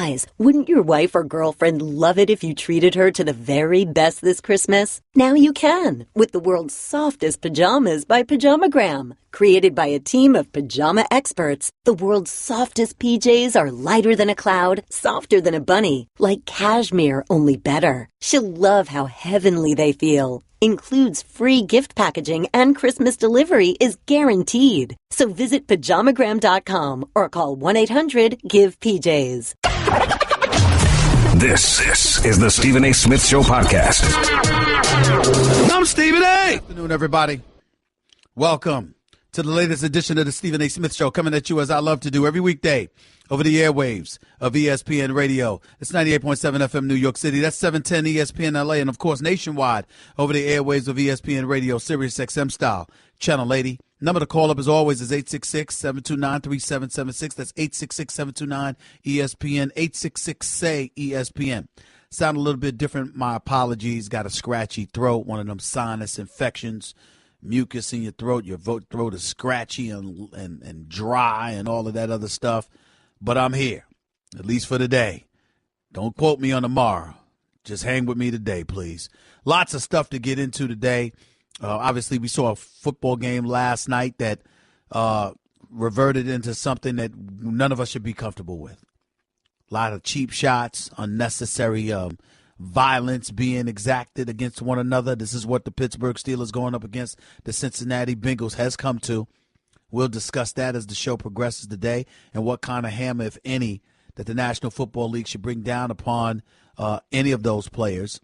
Guys, wouldn't your wife or girlfriend love it if you treated her to the very best this Christmas? Now you can, with the world's softest pajamas by Pajamagram. Created by a team of pajama experts, the world's softest PJs are lighter than a cloud, softer than a bunny, like cashmere, only better. She'll love how heavenly they feel. Includes free gift packaging and Christmas delivery is guaranteed. So visit pajamagram.com or call 1-800-GIVE-PJs. This is the Stephen A. Smith Show podcast. I'm Stephen A. Good afternoon, everybody. Welcome to the latest edition of the Stephen A. Smith Show, coming at you as I love to do every weekday over the airwaves of ESPN Radio. It's 98.7 FM New York City. That's 710 ESPN LA, and of course nationwide over the airwaves of ESPN Radio, Sirius XM style. Channel 80. Number to call up as always is 866-729-3776. That's 866-729-ESPN, 866-SAY-ESPN. Sound a little bit different. My apologies. Got a scratchy throat, one of them sinus infections, mucus in your throat. Your throat is scratchy and dry and all of that other stuff. But I'm here, at least for today. Don't quote me on tomorrow. Just hang with me today, please. Lots of stuff to get into today. Obviously, we saw a football game last night that reverted into something that none of us should be comfortable with. A lot of cheap shots, unnecessary violence being exacted against one another. This is what the Pittsburgh Steelers going up against the Cincinnati Bengals has come to. We'll discuss that as the show progresses today and what kind of hammer, if any, that the National Football League should bring down upon any of those players.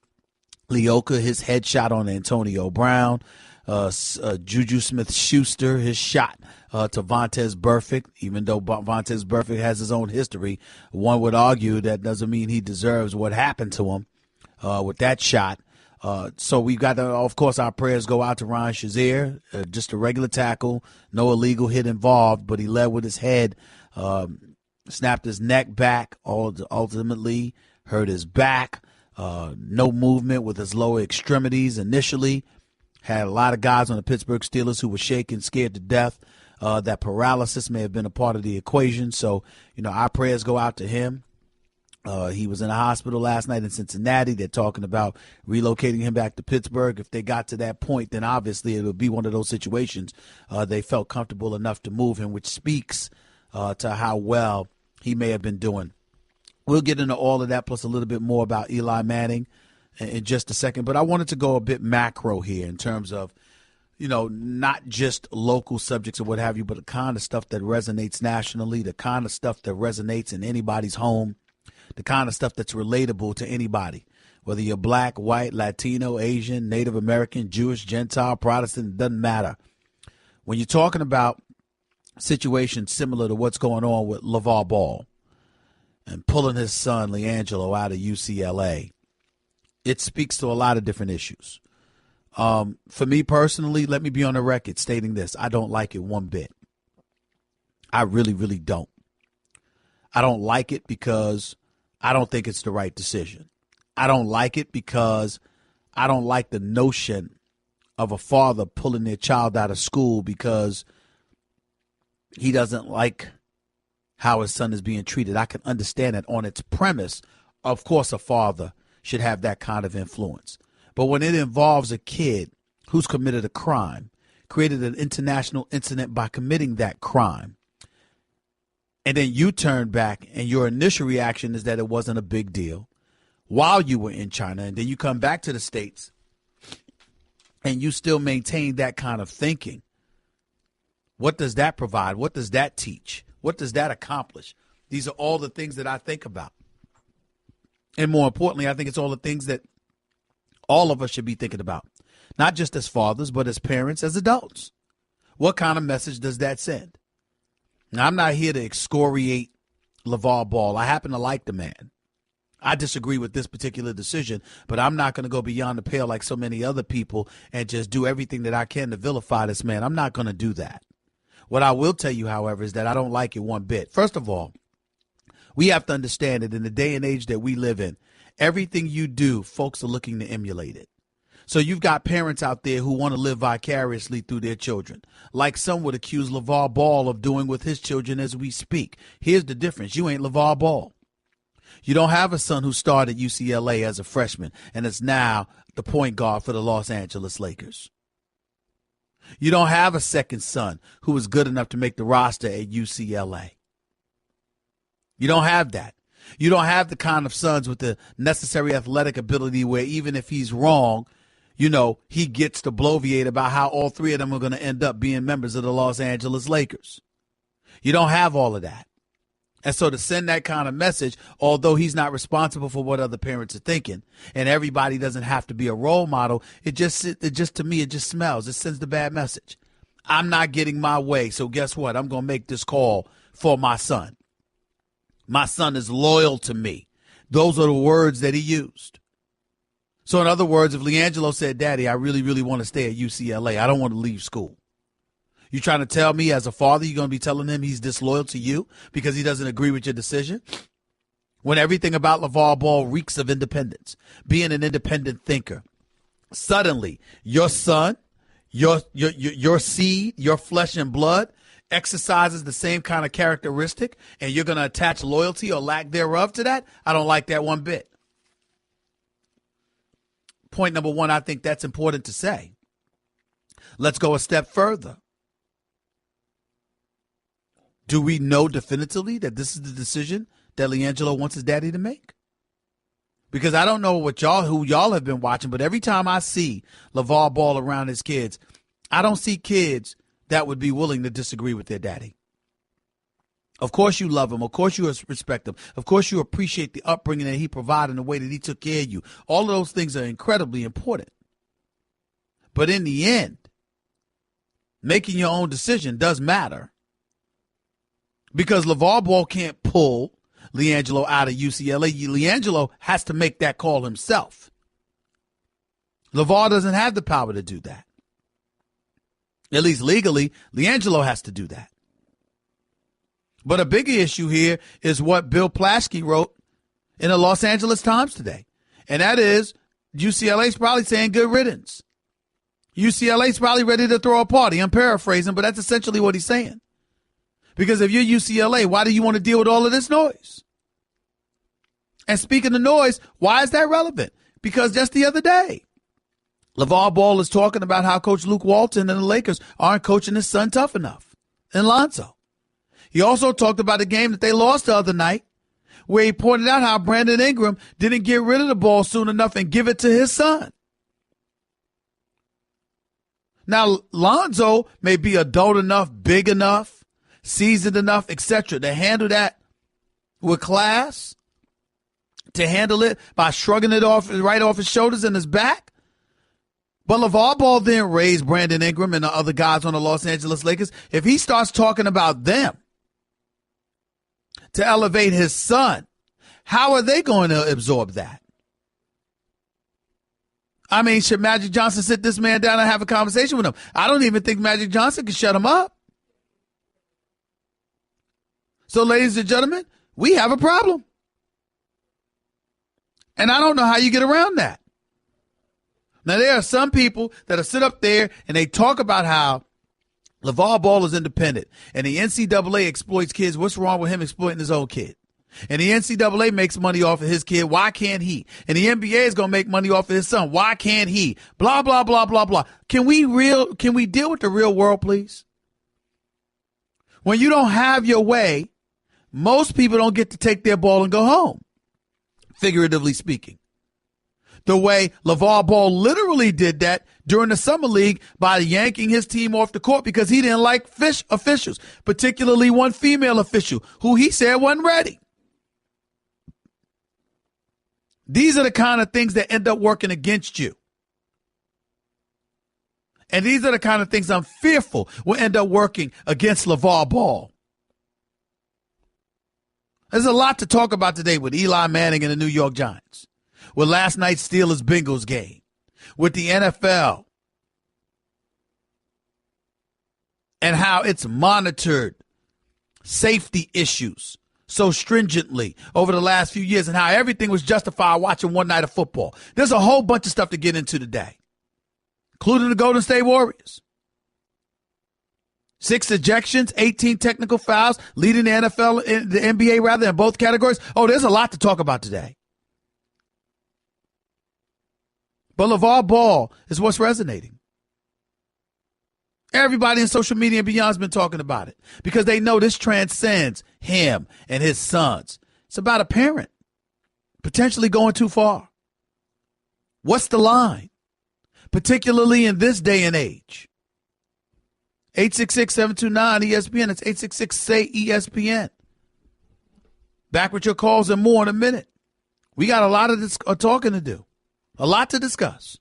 Leoka, his headshot on Antonio Brown. Juju Smith-Schuster, his shot to Vontaze Burfict. Even though Vontaze Burfict has his own history, one would argue that doesn't mean he deserves what happened to him with that shot. So we've got, of course, our prayers go out to Ryan Shazier, just a regular tackle, no illegal hit involved, but he led with his head, snapped his neck back, ultimately hurt his back, no movement with his lower extremities initially. Had a lot of guys on the Pittsburgh Steelers who were shaking, scared to death. That paralysis may have been a part of the equation. So, our prayers go out to him. He was in a hospital last night in Cincinnati. They're talking about relocating him back to Pittsburgh. If they got to that point, then obviously it would be one of those situations they felt comfortable enough to move him, which speaks to how well he may have been doing. We'll get into all of that plus a little bit more about Eli Manning in just a second. But I wanted to go a bit macro here in terms of, not just local subjects or what have you, but the kind of stuff that resonates nationally, the kind of stuff that resonates in anybody's home, the kind of stuff that's relatable to anybody, whether you're black, white, Latino, Asian, Native American, Jewish, Gentile, Protestant, it doesn't matter. When you're talking about situations similar to what's going on with LaVar Ball and pulling his son, LeAngelo, out of UCLA, it speaks to a lot of different issues. For me personally, let me be on the record stating this. I don't like it one bit. I really, really don't. I don't like it because I don't think it's the right decision. I don't like it because I don't like the notion of a father pulling their child out of school because he doesn't like how his son is being treated. I can understand that on its premise. Of course, a father should have that kind of influence. But when it involves a kid who's committed a crime, created an international incident by committing that crime, and then you turn back and your initial reaction is that it wasn't a big deal while you were in China, and then you come back to the States and you still maintain that kind of thinking, what does that provide? What does that teach? What does that accomplish? These are all the things that I think about. And more importantly, I think it's all the things that all of us should be thinking about, not just as fathers, but as parents, as adults. What kind of message does that send? Now, I'm not here to excoriate LaVar Ball. I happen to like the man. I disagree with this particular decision, but I'm not going to go beyond the pale like so many other people and just do everything that I can to vilify this man. I'm not going to do that. What I will tell you, however, is that I don't like it one bit. First of all, we have to understand that in the day and age that we live in, everything you do, folks are looking to emulate it. So you've got parents out there who want to live vicariously through their children, like some would accuse LaVar Ball of doing with his children as we speak. Here's the difference. You ain't LaVar Ball. You don't have a son who started UCLA as a freshman and is now the point guard for the Los Angeles Lakers. You don't have a second son who was good enough to make the roster at UCLA. You don't have that. You don't have the kind of sons with the necessary athletic ability where even if he's wrong, he gets to bloviate about how all three of them are going to end up being members of the Los Angeles Lakers. You don't have all of that. And so to send that kind of message, although he's not responsible for what other parents are thinking, and everybody doesn't have to be a role model, it just to me, it just smells. It sends the bad message. I'm not getting my way, so guess what? I'm going to make this call for my son. My son is loyal to me. Those are the words that he used. So in other words, if LiAngelo said, Daddy, I really, really want to stay at UCLA, I don't want to leave school. You trying to tell me as a father you're going to be telling him he's disloyal to you because he doesn't agree with your decision? When everything about LaVar Ball reeks of independence, being an independent thinker, suddenly your son, your seed, your flesh and blood exercises the same kind of characteristic, and you're going to attach loyalty or lack thereof to that? I don't like that one bit. Point number one, I think that's important to say. Let's go a step further. Do we know definitively that this is the decision that LiAngelo wants his daddy to make? Because I don't know who y'all have been watching, but every time I see LaVar Ball around his kids, I don't see kids that would be willing to disagree with their daddy. Of course you love him. Of course you respect him. Of course you appreciate the upbringing that he provided and the way that he took care of you. All of those things are incredibly important. But in the end, making your own decision does matter. Because LaVar Ball can't pull LiAngelo out of UCLA. LiAngelo has to make that call himself. LaVar doesn't have the power to do that. At least legally, LiAngelo has to do that. But a bigger issue here is what Bill Plaschke wrote in the Los Angeles Times today. And that is UCLA's probably saying good riddance. UCLA's probably ready to throw a party. I'm paraphrasing, but that's essentially what he's saying. Because if you're UCLA, why do you want to deal with all of this noise? And speaking of noise, why is that relevant? Because just the other day, LaVar Ball is talking about how Coach Luke Walton and the Lakers aren't coaching his son tough enough, and Lonzo. He also talked about the game that they lost the other night, where he pointed out how Brandon Ingram didn't get rid of the ball soon enough and give it to his son. Now, Lonzo may be adult enough, big enough, seasoned enough, etc., to handle that with class, to handle it by shrugging it off right off his shoulders and his back. But LaVar Ball then raised Brandon Ingram and the other guys on the Los Angeles Lakers. If he starts talking about them to elevate his son, how are they going to absorb that? I mean, should Magic Johnson sit this man down and have a conversation with him? I don't even think Magic Johnson can shut him up. So, ladies and gentlemen, we have a problem. And I don't know how you get around that. Now, there are some people that sit up there and they talk about how LaVar Ball is independent and the NCAA exploits kids. What's wrong with him exploiting his own kid? And the NCAA makes money off of his kid. Why can't he? And the NBA is going to make money off of his son. Why can't he? Blah, blah, blah, blah, blah. Can we deal with the real world, please? When you don't have your way, most people don't get to take their ball and go home, figuratively speaking. The way LaVar Ball literally did that during the Summer League by yanking his team off the court because he didn't like officials, particularly one female official who he said wasn't ready. These are the kind of things that end up working against you. And these are the kind of things I'm fearful will end up working against LaVar Ball. There's a lot to talk about today with Eli Manning and the New York Giants, with last night's Steelers-Bengals game, with the NFL, and how it's monitored safety issues so stringently over the last few years and how everything was justified watching one night of football. There's a whole bunch of stuff to get into today, including the Golden State Warriors. 6 ejections, 18 technical fouls, leading the NFL, the NBA rather, in both categories. Oh, there's a lot to talk about today. But LaVar Ball is what's resonating. Everybody in social media and beyond has been talking about it because they know this transcends him and his sons. It's about a parent potentially going too far. What's the line? Particularly in this day and age. 866-729-ESPN. It's 866-SAY-ESPN. Back with your calls and more in a minute. We got a lot of this talking to do. A lot to discuss.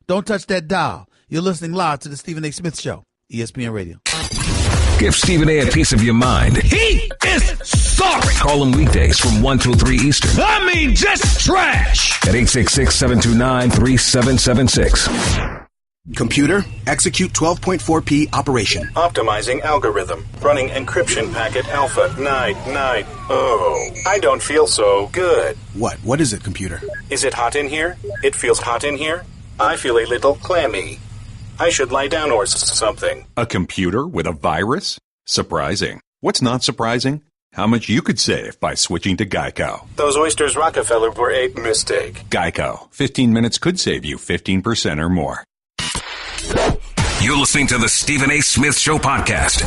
Don't touch that dial. You're listening live to the Stephen A. Smith Show, ESPN Radio. Give Stephen A. piece of your mind. He is sorry. Call him weekdays from 1 till 3 Eastern. I mean, just trash. At 866-729-3776. Computer, execute 12.4p operation. Optimizing algorithm. Running encryption packet alpha. Night. Oh, I don't feel so good. What is it, computer? Is it hot in here? It feels hot in here. I feel a little clammy. I should lie down or something. A computer with a virus? Surprising. What's not surprising? How much you could save by switching to Geico. Those oysters Rockefeller were a mistake. Geico. 15 minutes could save you 15% or more. You're listening to the Stephen A. Smith Show podcast.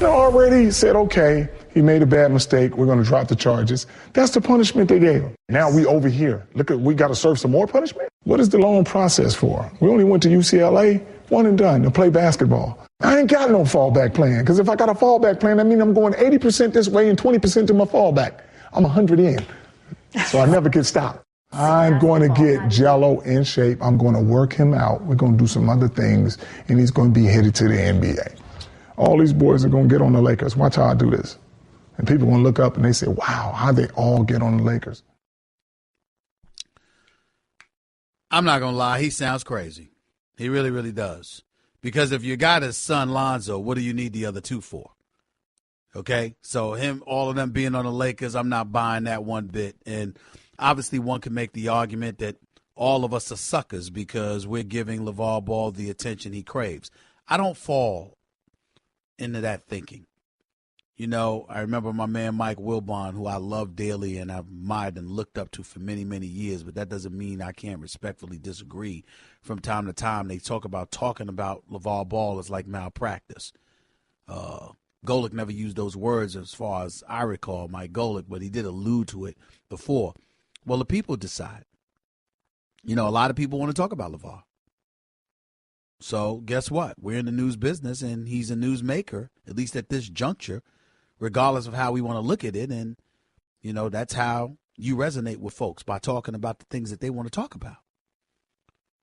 Already said, okay, he made a bad mistake. We're going to drop the charges. That's the punishment they gave him. Now we over here. We got to serve some more punishment? What is the loan process for? We only went to UCLA, one and done, to play basketball. I ain't got no fallback plan, because if I got a fallback plan, that means I'm going 80% this way and 20% to my fallback. I'm 100 in, so I never get stopped. I'm going to get Jello in shape. I'm going to work him out. We're going to do some other things, and he's going to be headed to the NBA. All these boys are going to get on the Lakers. Watch how I do this. And people are going to look up and they say, wow, how'd they all get on the Lakers? I'm not going to lie. He sounds crazy. He really, really does. Because if you got his son, Lonzo, what do you need the other two for? Okay? So all of them being on the Lakers, I'm not buying that one bit. And obviously one can make the argument that all of us are suckers because we're giving LaVar Ball the attention he craves. I don't fall into that thinking. You know, I remember my man Mike Wilbon, who I love dearly and I've admired and looked up to for many, many years, but that doesn't mean I can't respectfully disagree. From time to time, they talking about LaVar Ball as like malpractice. Golick never used those words as far as I recall, Mike Golick, but he did allude to it before. Well, the people decide. You know, a lot of people want to talk about LaVar. So guess what? We're in the news business, and he's a news maker, at least at this juncture, regardless of how we want to look at it. And, you know, that's how you resonate with folks, by talking about the things that they want to talk about.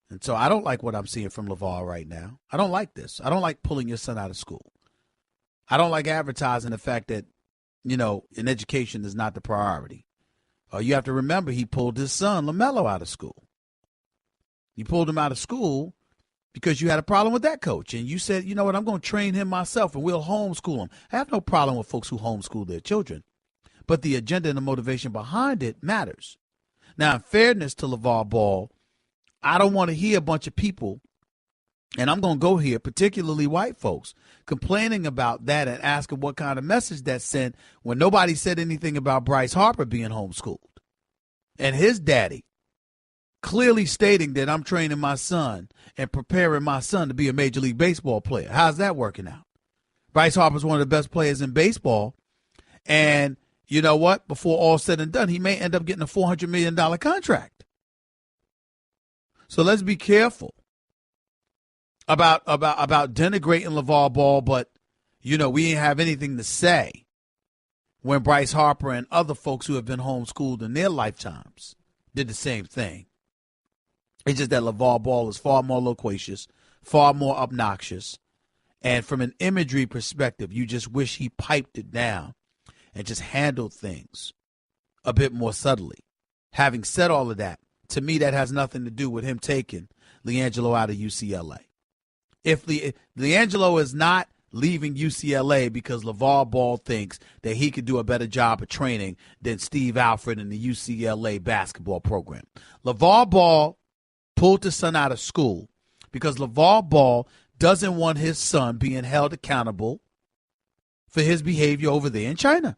And so I don't like what I'm seeing from LaVar right now. I don't like this. I don't like pulling your son out of school. I don't like advertising the fact that, you know, in education is not the priority. You have to remember he pulled his son, LaMelo, out of school. You pulled him out of school because you had a problem with that coach. And you said, you know what, I'm going to train him myself and we'll homeschool him. I have no problem with folks who homeschool their children. But the agenda and the motivation behind it matters. Now, in fairness to LaVar Ball, I don't want to hear a bunch of people, and I'm going to go here, particularly white folks, complaining about that and asking what kind of message that sent when nobody said anything about Bryce Harper being homeschooled. And his daddy clearly stating that I'm training my son and preparing my son to be a Major League Baseball player. How's that working out? Bryce Harper's one of the best players in baseball. And you know what? Before all said and done, he may end up getting a $400 million contract. So let's be careful about denigrating LaVar Ball, but, you know, we ain't have anything to say when Bryce Harper and other folks who have been homeschooled in their lifetimes did the same thing. It's just that LaVar Ball is far more loquacious, far more obnoxious, and from an imagery perspective, you just wish he piped it down and just handled things a bit more subtly. Having said all of that, to me, that has nothing to do with him taking LiAngelo out of UCLA. If LiAngelo is not leaving UCLA because LaVar Ball thinks that he could do a better job of training than Steve Alford in the UCLA basketball program. LaVar Ball pulled his son out of school because LaVar Ball doesn't want his son being held accountable for his behavior over there in China.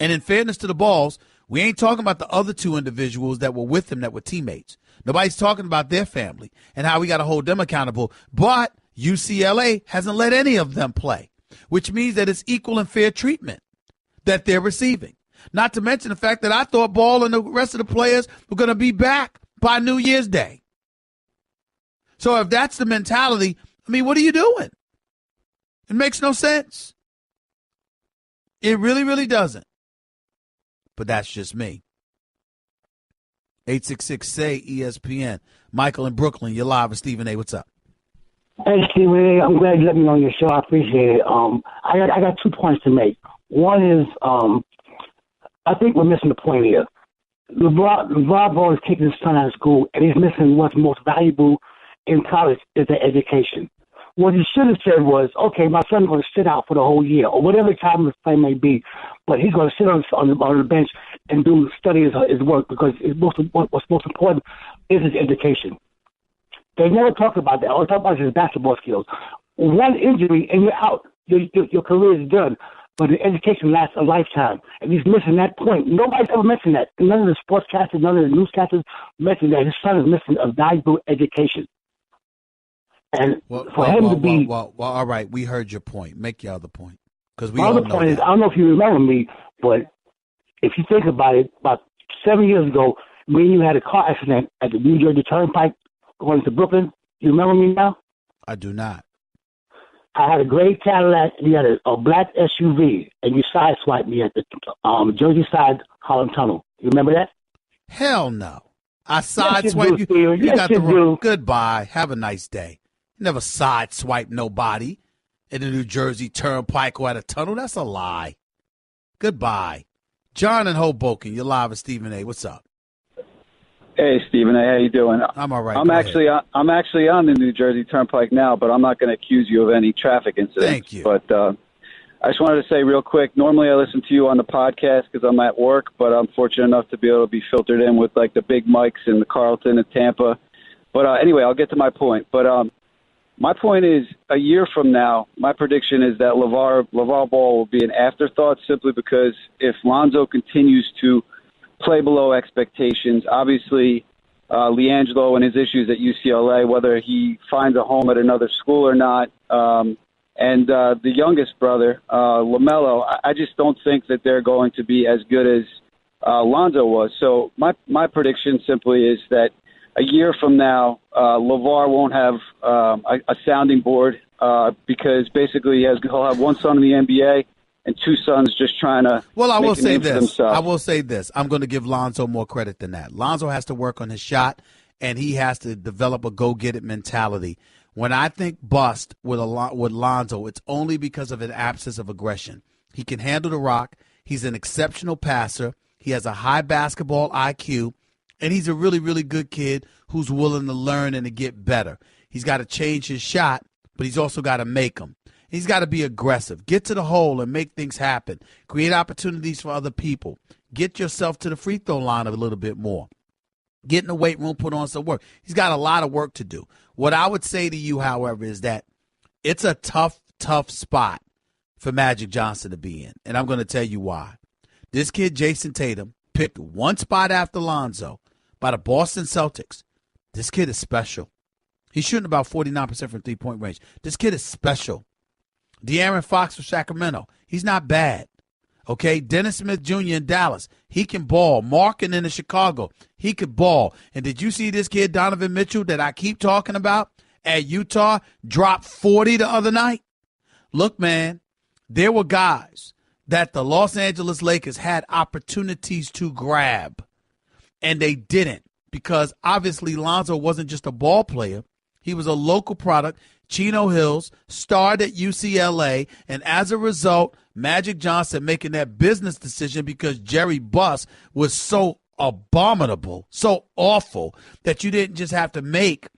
And in fairness to the Balls, we ain't talking about the other two individuals that were with him that were teammates. Nobody's talking about their family and how we got to hold them accountable. But UCLA hasn't let any of them play, which means that it's equal and fair treatment that they're receiving. Not to mention the fact that I thought Ball and the rest of the players were going to be back by New Year's Day. So if that's the mentality, I mean, what are you doing? It makes no sense. It really, really doesn't. But that's just me. 866-SAY-ESPN. Michael in Brooklyn, you're live with Stephen A. What's up? Hey, Stephen A., I'm glad you let me on your show. I appreciate it. I got 2 points to make. One is I think we're missing the point here. LaVar Ball is taking his son out of school, and he's missing what's most valuable in college is the education. What he should have said was, okay, my son's going to sit out for the whole year, or whatever time his play may be, but he's going to sit on the bench and study his work, because what's most important is his education. They never talk about that. All they talk about is his basketball skills. One injury and you're out. Your career is done. But the education lasts a lifetime. And he's missing that point. Nobody's ever mentioned that. None of the sportscasters, none of the newscasters mentioned that his son is missing a valuable education. And for him to be... Well, all right. We heard your point. Make your other point. Because we my all other know point that. is, I don't know if you remember me, but if you think about it, about 7 years ago, me and you had a car accident at the New Jersey Turnpike going to Brooklyn. You remember me now? I do not. I had a gray Cadillac, and you had a black SUV, and you sideswiped me at the Jersey Side Harlem Tunnel. You remember that? Hell no. I sideswiped you. You got the wrong. Goodbye. Have a nice day. Never sideswiped nobody in the New Jersey Turnpike or at a tunnel. That's a lie. Goodbye. John in Hoboken, you're live with Stephen A. What's up? Hey, Stephen A., how you doing? I'm all right. I'm actually on the New Jersey Turnpike now, but I'm not going to accuse you of any traffic incidents. Thank you. But I just wanted to say real quick, normally I listen to you on the podcast because I'm at work, but I'm fortunate enough to be able to be filtered in with like the big mics in the Carlton and Tampa. But anyway, I'll get to my point. But my point is, a year from now, my prediction is that LaVar Ball will be an afterthought, simply because if Lonzo continues to play below expectations, obviously LiAngelo and his issues at UCLA, whether he finds a home at another school or not, and the youngest brother, LaMelo, I just don't think that they're going to be as good as Lonzo was. So my prediction simply is that a year from now, LaVar won't have a sounding board because basically he'll have one son in the NBA and two sons just trying to I will make a name for themselves. I will say this. I'm going to give Lonzo more credit than that. Lonzo has to work on his shot, and he has to develop a go-get-it mentality. When I think bust with Lonzo, it's only because of an absence of aggression. He can handle the rock. He's an exceptional passer. He has a high basketball IQ, and he's a really, really good kid who's willing to learn and to get better. He's got to change his shot, but he's also got to make them. He's got to be aggressive. Get to the hole and make things happen. Create opportunities for other people. Get yourself to the free throw line a little bit more. Get in the weight room, put on some work. He's got a lot of work to do. What I would say to you, however, is that it's a tough, tough spot for Magic Johnson to be in, and I'm going to tell you why. This kid, Jason Tatum, picked one spot after Lonzo by the Boston Celtics. This kid is special. He's shooting about 49% from three-point range. This kid is special. De'Aaron Fox for Sacramento, he's not bad. Okay, Dennis Smith Jr. in Dallas, he can ball. Markin in Chicago, he could ball. And did you see this kid, Donovan Mitchell, that I keep talking about at Utah, dropped 40 the other night? Look, man, there were guys that the Los Angeles Lakers had opportunities to grab, and they didn't, because obviously Lonzo wasn't just a ball player. He was a local product. Chino Hills starred at UCLA, and as a result, Magic Johnson making that business decision because Jerry Buss was so abominable, so awful, that you didn't just have to make,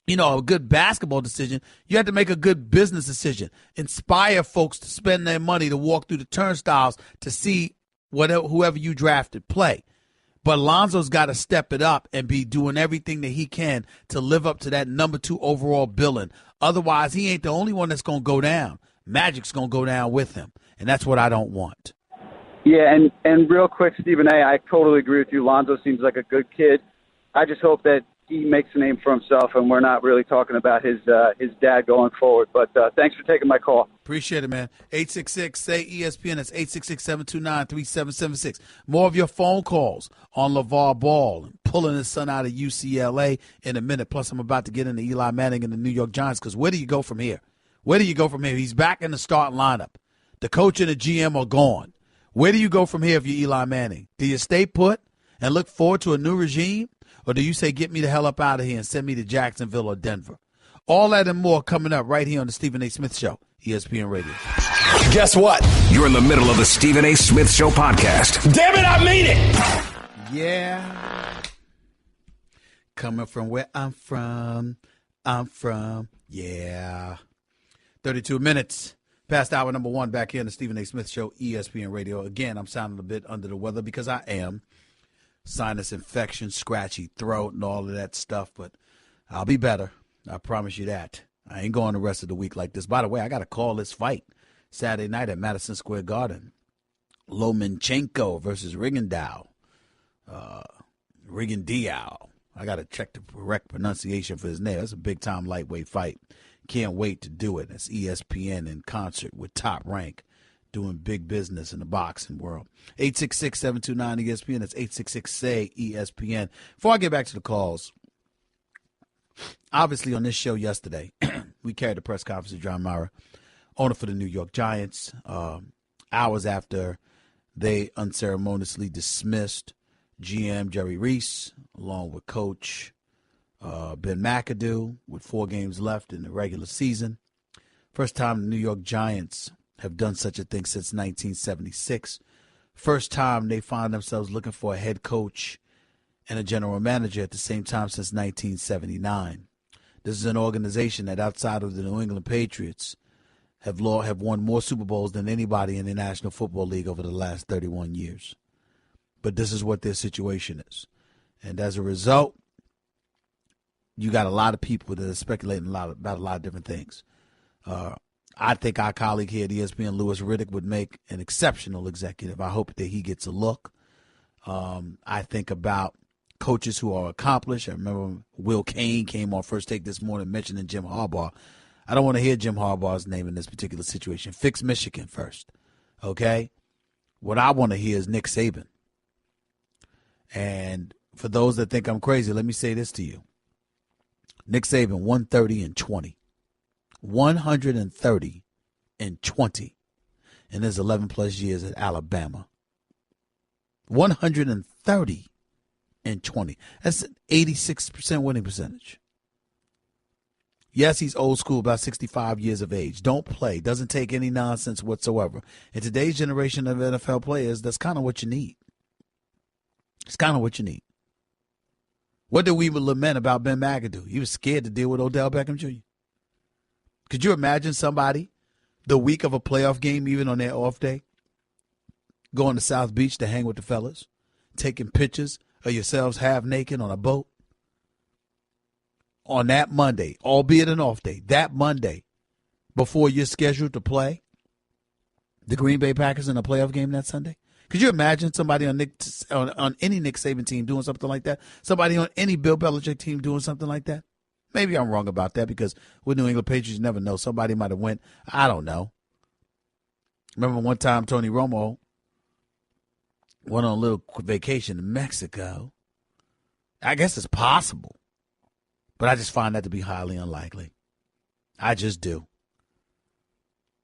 a good basketball decision. You had to make a good business decision. Inspire folks to spend their money to walk through the turnstiles to see whoever you drafted play. But Lonzo's got to step it up and be doing everything that he can to live up to that number 2 overall billing. Otherwise, he ain't the only one that's going to go down. Magic's going to go down with him, and that's what I don't want. Yeah, and real quick, Stephen A., I totally agree with you. Lonzo seems like a good kid. I just hope that he makes a name for himself, and we're not really talking about his dad going forward. But thanks for taking my call. Appreciate it, man. 866-SAY-ESPN. That's 866-729-3776. More of your phone calls on LaVar Ball, pulling his son out of UCLA in a minute. Plus, I'm about to get into Eli Manning and the New York Giants, because where do you go from here? Where do you go from here? He's back in the starting lineup. The coach and the GM are gone. Where do you go from here if you're Eli Manning? Do you stay put and look forward to a new regime? Or do you say, get me the hell up out of here and send me to Jacksonville or Denver? All that and more coming up right here on the Stephen A. Smith Show, ESPN Radio. Guess what? You're in the middle of the Stephen A. Smith Show podcast. Damn it, I mean it. Yeah. Coming from where I'm from. Yeah. 32 minutes past hour number 1 back here in the Stephen A. Smith Show, ESPN Radio. Again, I'm sounding a bit under the weather because I am. Sinus infection, scratchy throat, and all of that stuff, but I'll be better. I promise you that. I ain't going the rest of the week like this. By the way, I got to call this fight Saturday night at Madison Square Garden. Lomachenko versus Rigondeaux. Rigondeaux. I got to check the correct pronunciation for his name. That's a big-time lightweight fight. Can't wait to do it. That's ESPN in concert with Top Rank, doing big business in the boxing world. 866-729-ESPN. That's 866-SAY-ESPN. Before I get back to the calls, obviously on this show yesterday, we carried the press conference of John Mara, owner for the New York Giants, hours after they unceremoniously dismissed GM Jerry Reese, along with Coach Ben McAdoo, with 4 games left in the regular season. First time the New York Giants have done such a thing since 1976. First time they find themselves looking for a head coach and a general manager at the same time since 1979. This is an organization that, outside of the New England Patriots, have won more Super Bowls than anybody in the National Football League over the last 31 years. But this is what their situation is. And as a result, you got a lot of people that are speculating about a lot of different things. I think our colleague here at ESPN, Louis Riddick, would make an exceptional executive. I hope that he gets a look. I think about coaches who are accomplished. I remember Will Cain came on First Take this morning mentioning Jim Harbaugh. I don't want to hear Jim Harbaugh's name in this particular situation. Fix Michigan first, okay? What I want to hear is Nick Saban. And for those that think I'm crazy, let me say this to you. Nick Saban, 130-20. 130-20 in his 11-plus years at Alabama. 130-20. That's an 86% winning percentage. Yes, he's old school, about 65 years of age. Don't play. Doesn't take any nonsense whatsoever. In today's generation of NFL players, that's kind of what you need. It's kind of what you need. What did we lament about Ben McAdoo? He was scared to deal with Odell Beckham Jr. Could you imagine somebody the week of a playoff game, even on their off day, going to South Beach to hang with the fellas, taking pictures of yourselves half naked on a boat? On that Monday, albeit an off day, that Monday, before you're scheduled to play the Green Bay Packers in a playoff game that Sunday? Could you imagine somebody on any Nick Saban team doing something like that? Somebody on any Bill Belichick team doing something like that? Maybe I'm wrong about that, because with New England Patriots, you never know. Somebody might have went. I don't know. Remember one time Tony Romo went on a little vacation to Mexico. I guess it's possible, but I just find that to be highly unlikely. I just do.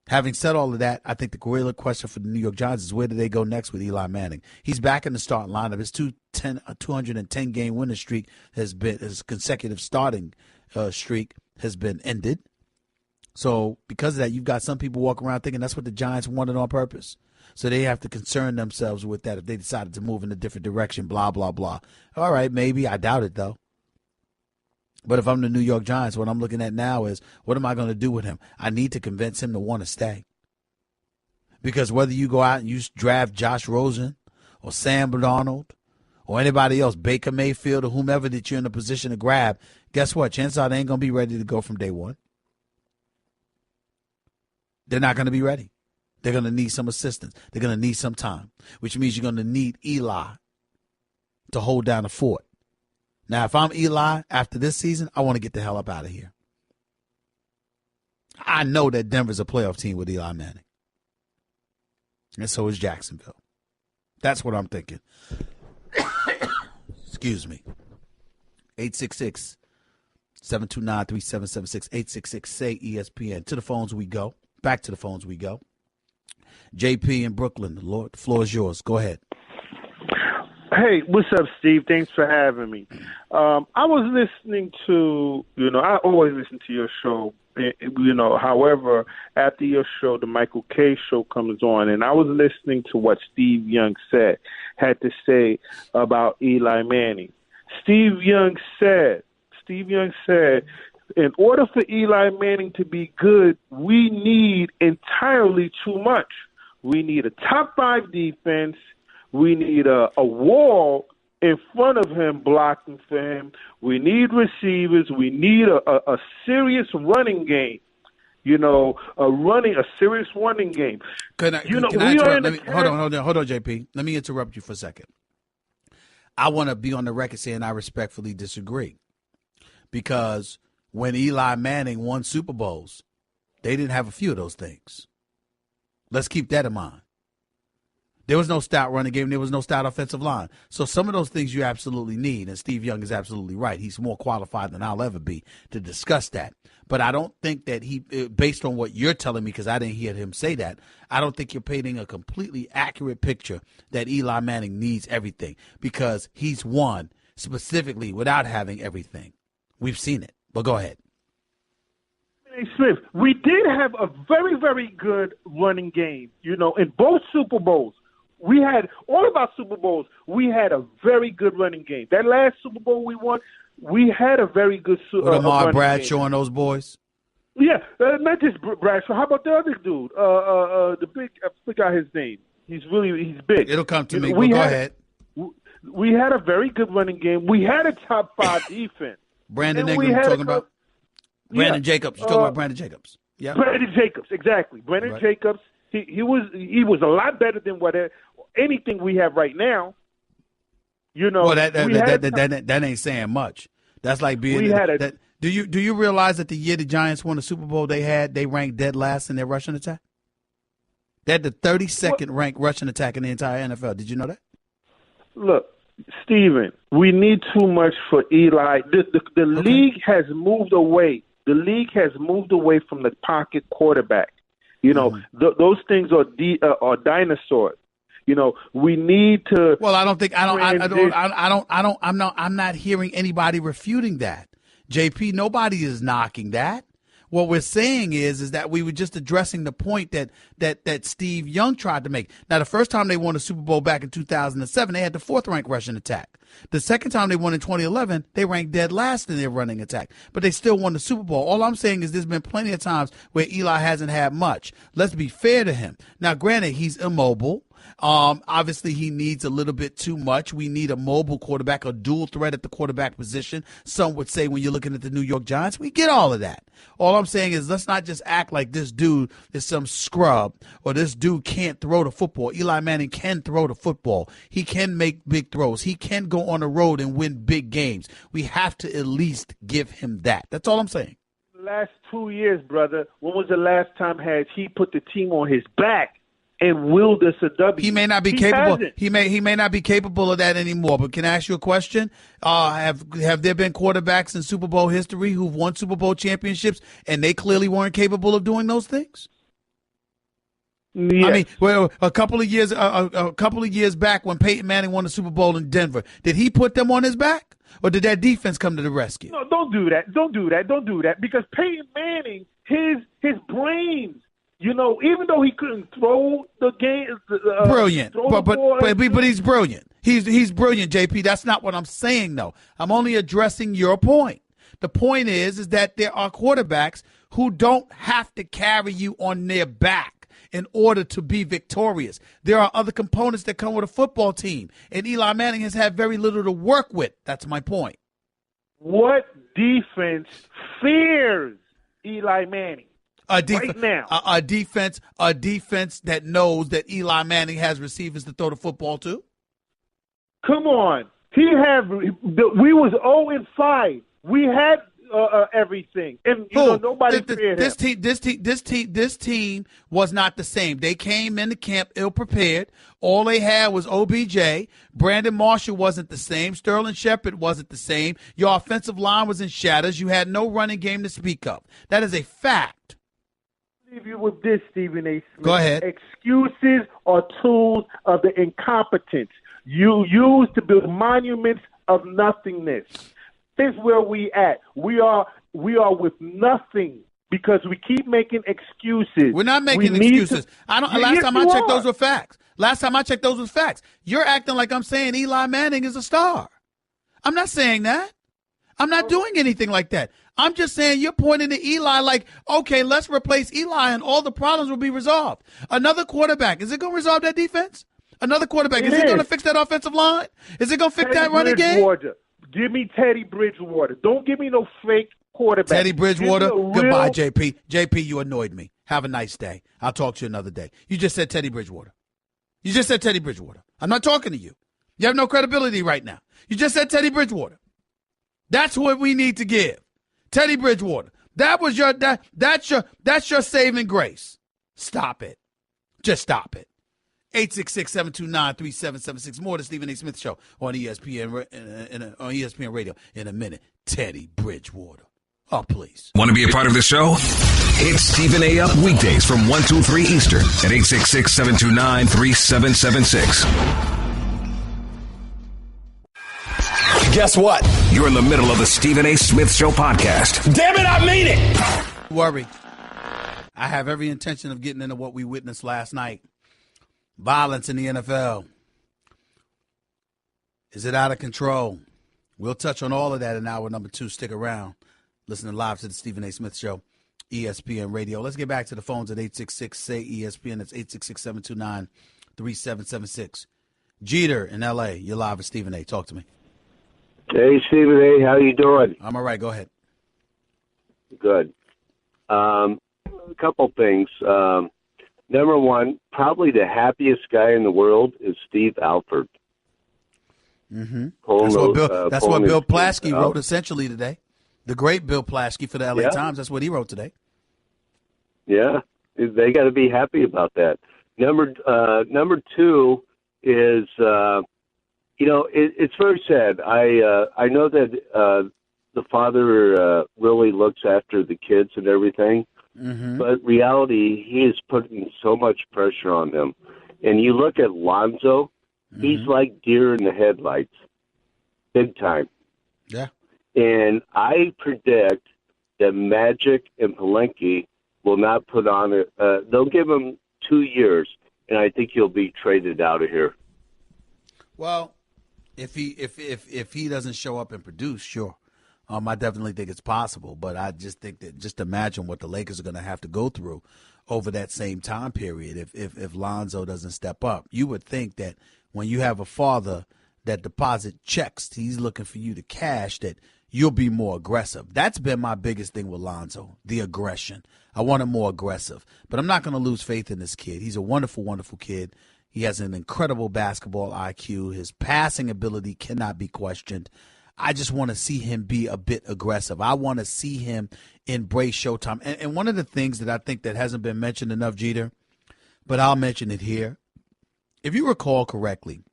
Having said all of that, I think the real question for the New York Giants is, where do they go next with Eli Manning? He's back in the starting lineup. His 210-game winning streak his consecutive starting streak has been ended. So because of that, you've got some people walking around thinking that's what the Giants wanted on purpose. So they have to concern themselves with that if they decided to move in a different direction, blah, blah, blah. All right, maybe. I doubt it, though. But if I'm the New York Giants, what I'm looking at now is, what am I going to do with him? I need to convince him to want to stay. Because whether you go out and you draft Josh Rosen or Sam Darnold or anybody else, Baker Mayfield or whomever that you're in a position to grab, guess what? Chances are they ain't going to be ready to go from day one. They're not going to be ready. They're going to need some assistance. They're going to need some time, which means you're going to need Eli to hold down the fort. Now, if I'm Eli after this season, I want to get the hell up out of here. I know that Denver's a playoff team with Eli Manning. And so is Jacksonville. That's what I'm thinking. Excuse me. 866-729-3776. 866-SAY-ESPN. To the phones we go. Back to the phones we go. JP in Brooklyn, the floor is yours. Go ahead. Hey, what's up, Steve? Thanks for having me. I was listening to, I always listen to your show. However, after your show, the Michael K. show comes on, and I was listening to what Steve Young had to say about Eli Manning. Steve Young said, in order for Eli Manning to be good, we need entirely too much. We need a top 5 defense. We need a wall in front of him blocking for him. We need receivers. We need a serious running game. A serious running game. Hold on, JP. Let me interrupt you for a second. I want to be on the record saying I respectfully disagree. Because when Eli Manning won Super Bowls, they didn't have a few of those things. Let's keep that in mind. There was no stout running game. There was no stout offensive line. So some of those things you absolutely need, and Steve Young is absolutely right. He's more qualified than I'll ever be to discuss that. But I don't think that based on what you're telling me, because I didn't hear him say that, I don't think you're painting a completely accurate picture that Eli Manning needs everything, because he's won specifically without having everything. We've seen it. But go ahead. Hey, Smith, we did have a very, very good running game, in both Super Bowls. We had all of our Super Bowls. We had a very good running game. That last Super Bowl we won, we had a very good running game. With Lamar Bradshaw and those boys? Yeah, not just Bradshaw. How about the other dude? The big, I forgot his name. He's big. It'll come to me. Go ahead. We had a very good running game. We had a top 5 defense. Brandon Ingram, you're talking about? Brandon Jacobs. You're talking about Brandon Jacobs. Yeah. Brandon Jacobs, exactly. Brandon Jacobs. He was a lot better than anything we have right now. Well, that ain't saying much. That's like being. Do you realize that the year the Giants won the Super Bowl, they ranked dead last in their rushing attack? They had the 32nd ranked rushing attack in the entire NFL. Did you know that? Look, Steven, we need too much for Eli. The league has moved away. The league has moved away from the pocket quarterback. Those things are dinosaurs. We need to. Well, I'm not hearing anybody refuting that. JP, nobody is knocking that. What we're saying is that we were just addressing the point that Steve Young tried to make. Now, the first time they won the Super Bowl back in 2007, they had the 4th ranked rushing attack. The second time they won in 2011, they ranked dead last in their running attack, but they still won the Super Bowl. All I'm saying is there's been plenty of times where Eli hasn't had much. Let's be fair to him. Now, granted, he's immobile. Obviously, he needs a little bit too much. We need a mobile quarterback, a dual threat at the quarterback position. Some would say when you're looking at the New York Giants, we get all of that. All I'm saying is let's not just act like this dude is some scrub or this dude can't throw the football. Eli Manning can throw the football. He can make big throws. He can go on the road and win big games. We have to at least give him that. That's all I'm saying. Last 2 years, brother, when was the last time has he put the team on his back and willed us a W? He may not be capable. He may not be capable of that anymore. But can I ask you a question? Have there been quarterbacks in Super Bowl history who've won Super Bowl championships and they clearly weren't capable of doing those things? Yes. I mean, well, a couple of years back when Peyton Manning won the Super Bowl in Denver, did he put them on his back, or did that defense come to the rescue? No, don't do that. Because Peyton Manning, his brains. Even though he couldn't throw the game, brilliant, but he's brilliant. He's brilliant, JP. That's not what I'm saying, though. I'm only addressing your point. The point is that there are quarterbacks who don't have to carry you on their back in order to be victorious. There are other components that come with a football team, and Eli Manning has had very little to work with. That's my point. What defense fears Eli Manning right now? A defense that knows that Eli Manning has receivers to throw the football to. Come on. We was 0-5. We had everything, and nobody feared him. This team was not the same. They came into camp ill-prepared. All they had was OBJ. Brandon Marshall wasn't the same. Sterling Shepard wasn't the same. Your offensive line was in shatters. You had no running game to speak of. That is a fact. I'll leave you with this, Stephen A. Smith. Go ahead. Excuses are tools of the incompetence you use to build monuments of nothingness. This is where we at. We are with nothing because we keep making excuses. We're not making excuses. Last time I checked, those were facts. You're acting like I'm saying Eli Manning is a star. I'm not saying that. I'm not doing anything like that. I'm just saying you're pointing to Eli like, okay, let's replace Eli and all the problems will be resolved. Another quarterback, is it going to resolve that defense? Another quarterback, is it going to fix that offensive line? Is it going to fix that running game? Give me Teddy Bridgewater. Don't give me no fake quarterback. Teddy Bridgewater, goodbye, JP. JP, you annoyed me. Have a nice day. I'll talk to you another day. You just said Teddy Bridgewater. I'm not talking to you. You have no credibility right now. You just said Teddy Bridgewater. That's what we need to give. Teddy Bridgewater. That's your saving grace. Stop it. Just stop it. 866-729-3776. More of the Stephen A. Smith Show on ESPN Radio in a minute. Teddy Bridgewater. Oh, please. Want to be a part of the show? Hit Stephen A. up weekdays from 1 to 3 Eastern at 866-729-3776. Guess what? You're in the middle of the Stephen A. Smith Show podcast. Damn it, I mean it! Worry. I have every intention of getting into what we witnessed last night. Violence in the NFL. Is it out of control? We'll touch on all of that in hour number 2. Stick around. Listening live to the Stephen A. Smith Show, ESPN Radio. Let's get back to the phones at 866-SAY-ESPN. That's 866-729-3776. Jeter in L.A. You're live with Stephen A. Talk to me. Hey, Stephen A., how you doing? I'm all right. Go ahead. Good. A couple things. Number one, probably the happiest guy in the world is Steve Alford. Mm-hmm. That's what Bill Plaschke wrote essentially today. The great Bill Plaschke for the L.A. Times. That's what he wrote today. Yeah, they got to be happy about that. Number two is, it's very sad. I know that the father really looks after the kids and everything. Mm-hmm. But reality, he is putting so much pressure on them. And you look at Lonzo, he's like deer in the headlights, big time. Yeah. And I predict that Magic and Palenque will not put on it. They'll give him 2 years, and I think he'll be traded out of here. Well, if he doesn't show up and produce, sure. I definitely think it's possible, but I just think that just imagine what the Lakers are going to have to go through over that same time period if Lonzo doesn't step up. You would think that when you have a father that deposit checks, he's looking for you to cash, that you'll be more aggressive. That's been my biggest thing with Lonzo, the aggression. I want him more aggressive, but I'm not going to lose faith in this kid. He's a wonderful, wonderful kid. He has an incredible basketball IQ. His passing ability cannot be questioned. I just want to see him be a bit aggressive. I want to see him embrace Showtime. And one of the things that I think that hasn't been mentioned enough, Jeter, but I'll mention it here. If you recall correctly,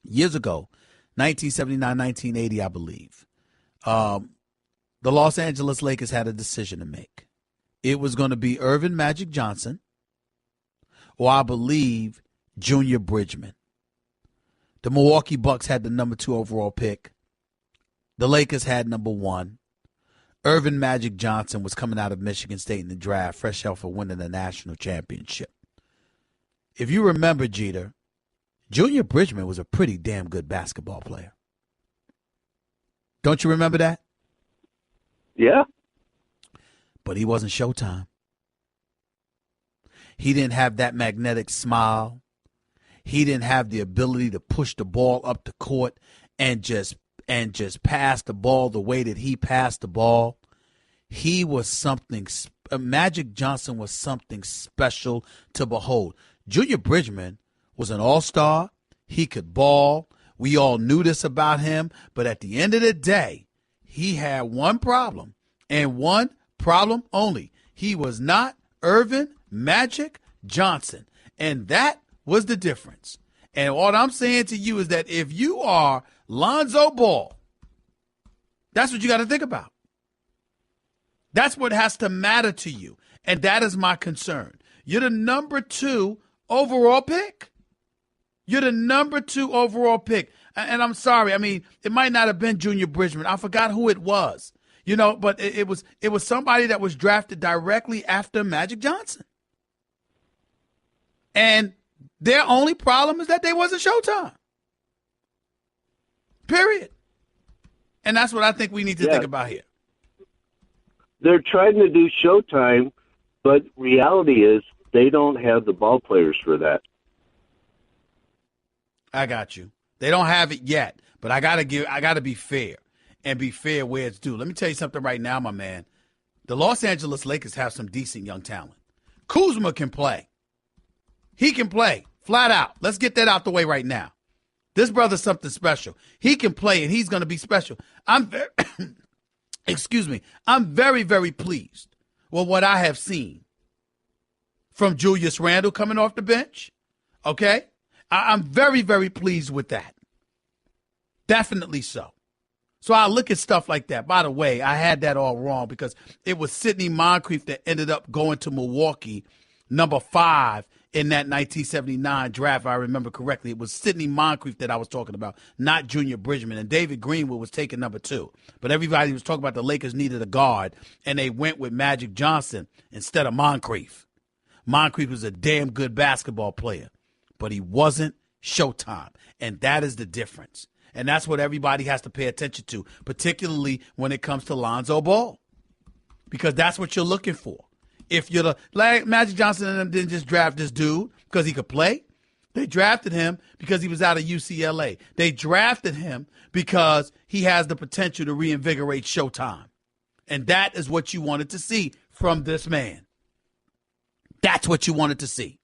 years ago, 1979, 1980, I believe, the Los Angeles Lakers had a decision to make. It was going to be Irvin Magic Johnson or, I believe, Junior Bridgman. The Milwaukee Bucks had the number 2 overall pick. The Lakers had number 1. Irvin Magic Johnson was coming out of Michigan State in the draft, fresh out for winning the national championship. If you remember, Jeter, Junior Bridgman was a pretty damn good basketball player. Don't you remember that? Yeah. But he wasn't Showtime. He didn't have that magnetic smile. He didn't have the ability to push the ball up the court and just pass the ball the way that he passed the ball. He was something. Magic Johnson was something special to behold. Junior Bridgman was an all-star. He could ball. We all knew this about him. But at the end of the day, he had one problem, and one problem only. He was not Irvin Magic Johnson, and that was the difference. And what I'm saying to you is that if you are Lonzo Ball, that's what you got to think about. That's what has to matter to you, and that is my concern. You're the number 2 overall pick. You're the number 2 overall pick. And I'm sorry. I mean, it might not have been Junior Bridgman. I forgot who it was. But it was somebody that was drafted directly after Magic Johnson. And their only problem is that they wasn't Showtime. Period. And that's what I think we need to think about here. They're trying to do Showtime, but reality is they don't have the ball players for that. I got you. They don't have it yet, but I gotta be fair and be fair where it's due. Let me tell you something right now, my man. The Los Angeles Lakers have some decent young talent. Kuzma can play. He can play flat out. Let's get that out the way right now. This brother's something special. He can play, and he's going to be special. I'm very, very pleased with what I have seen from Julius Randle coming off the bench. Okay? I'm very, very pleased with that. Definitely so. So I look at stuff like that. By the way, I had that all wrong because it was Sidney Moncrief that ended up going to Milwaukee, number 5 in that 1979 draft, if I remember correctly. It was Sidney Moncrief that I was talking about, not Junior Bridgman. And David Greenwood was taking number 2. But everybody was talking about the Lakers needed a guard, and they went with Magic Johnson instead of Moncrief. Moncrief was a damn good basketball player, but he wasn't Showtime. And that is the difference. And that's what everybody has to pay attention to, particularly when it comes to Lonzo Ball, because that's what you're looking for. If you're like Magic Johnson and them didn't just draft this dude because he could play. They drafted him because he was out of UCLA. They drafted him because he has the potential to reinvigorate Showtime. And that is what you wanted to see from this man. That's what you wanted to see.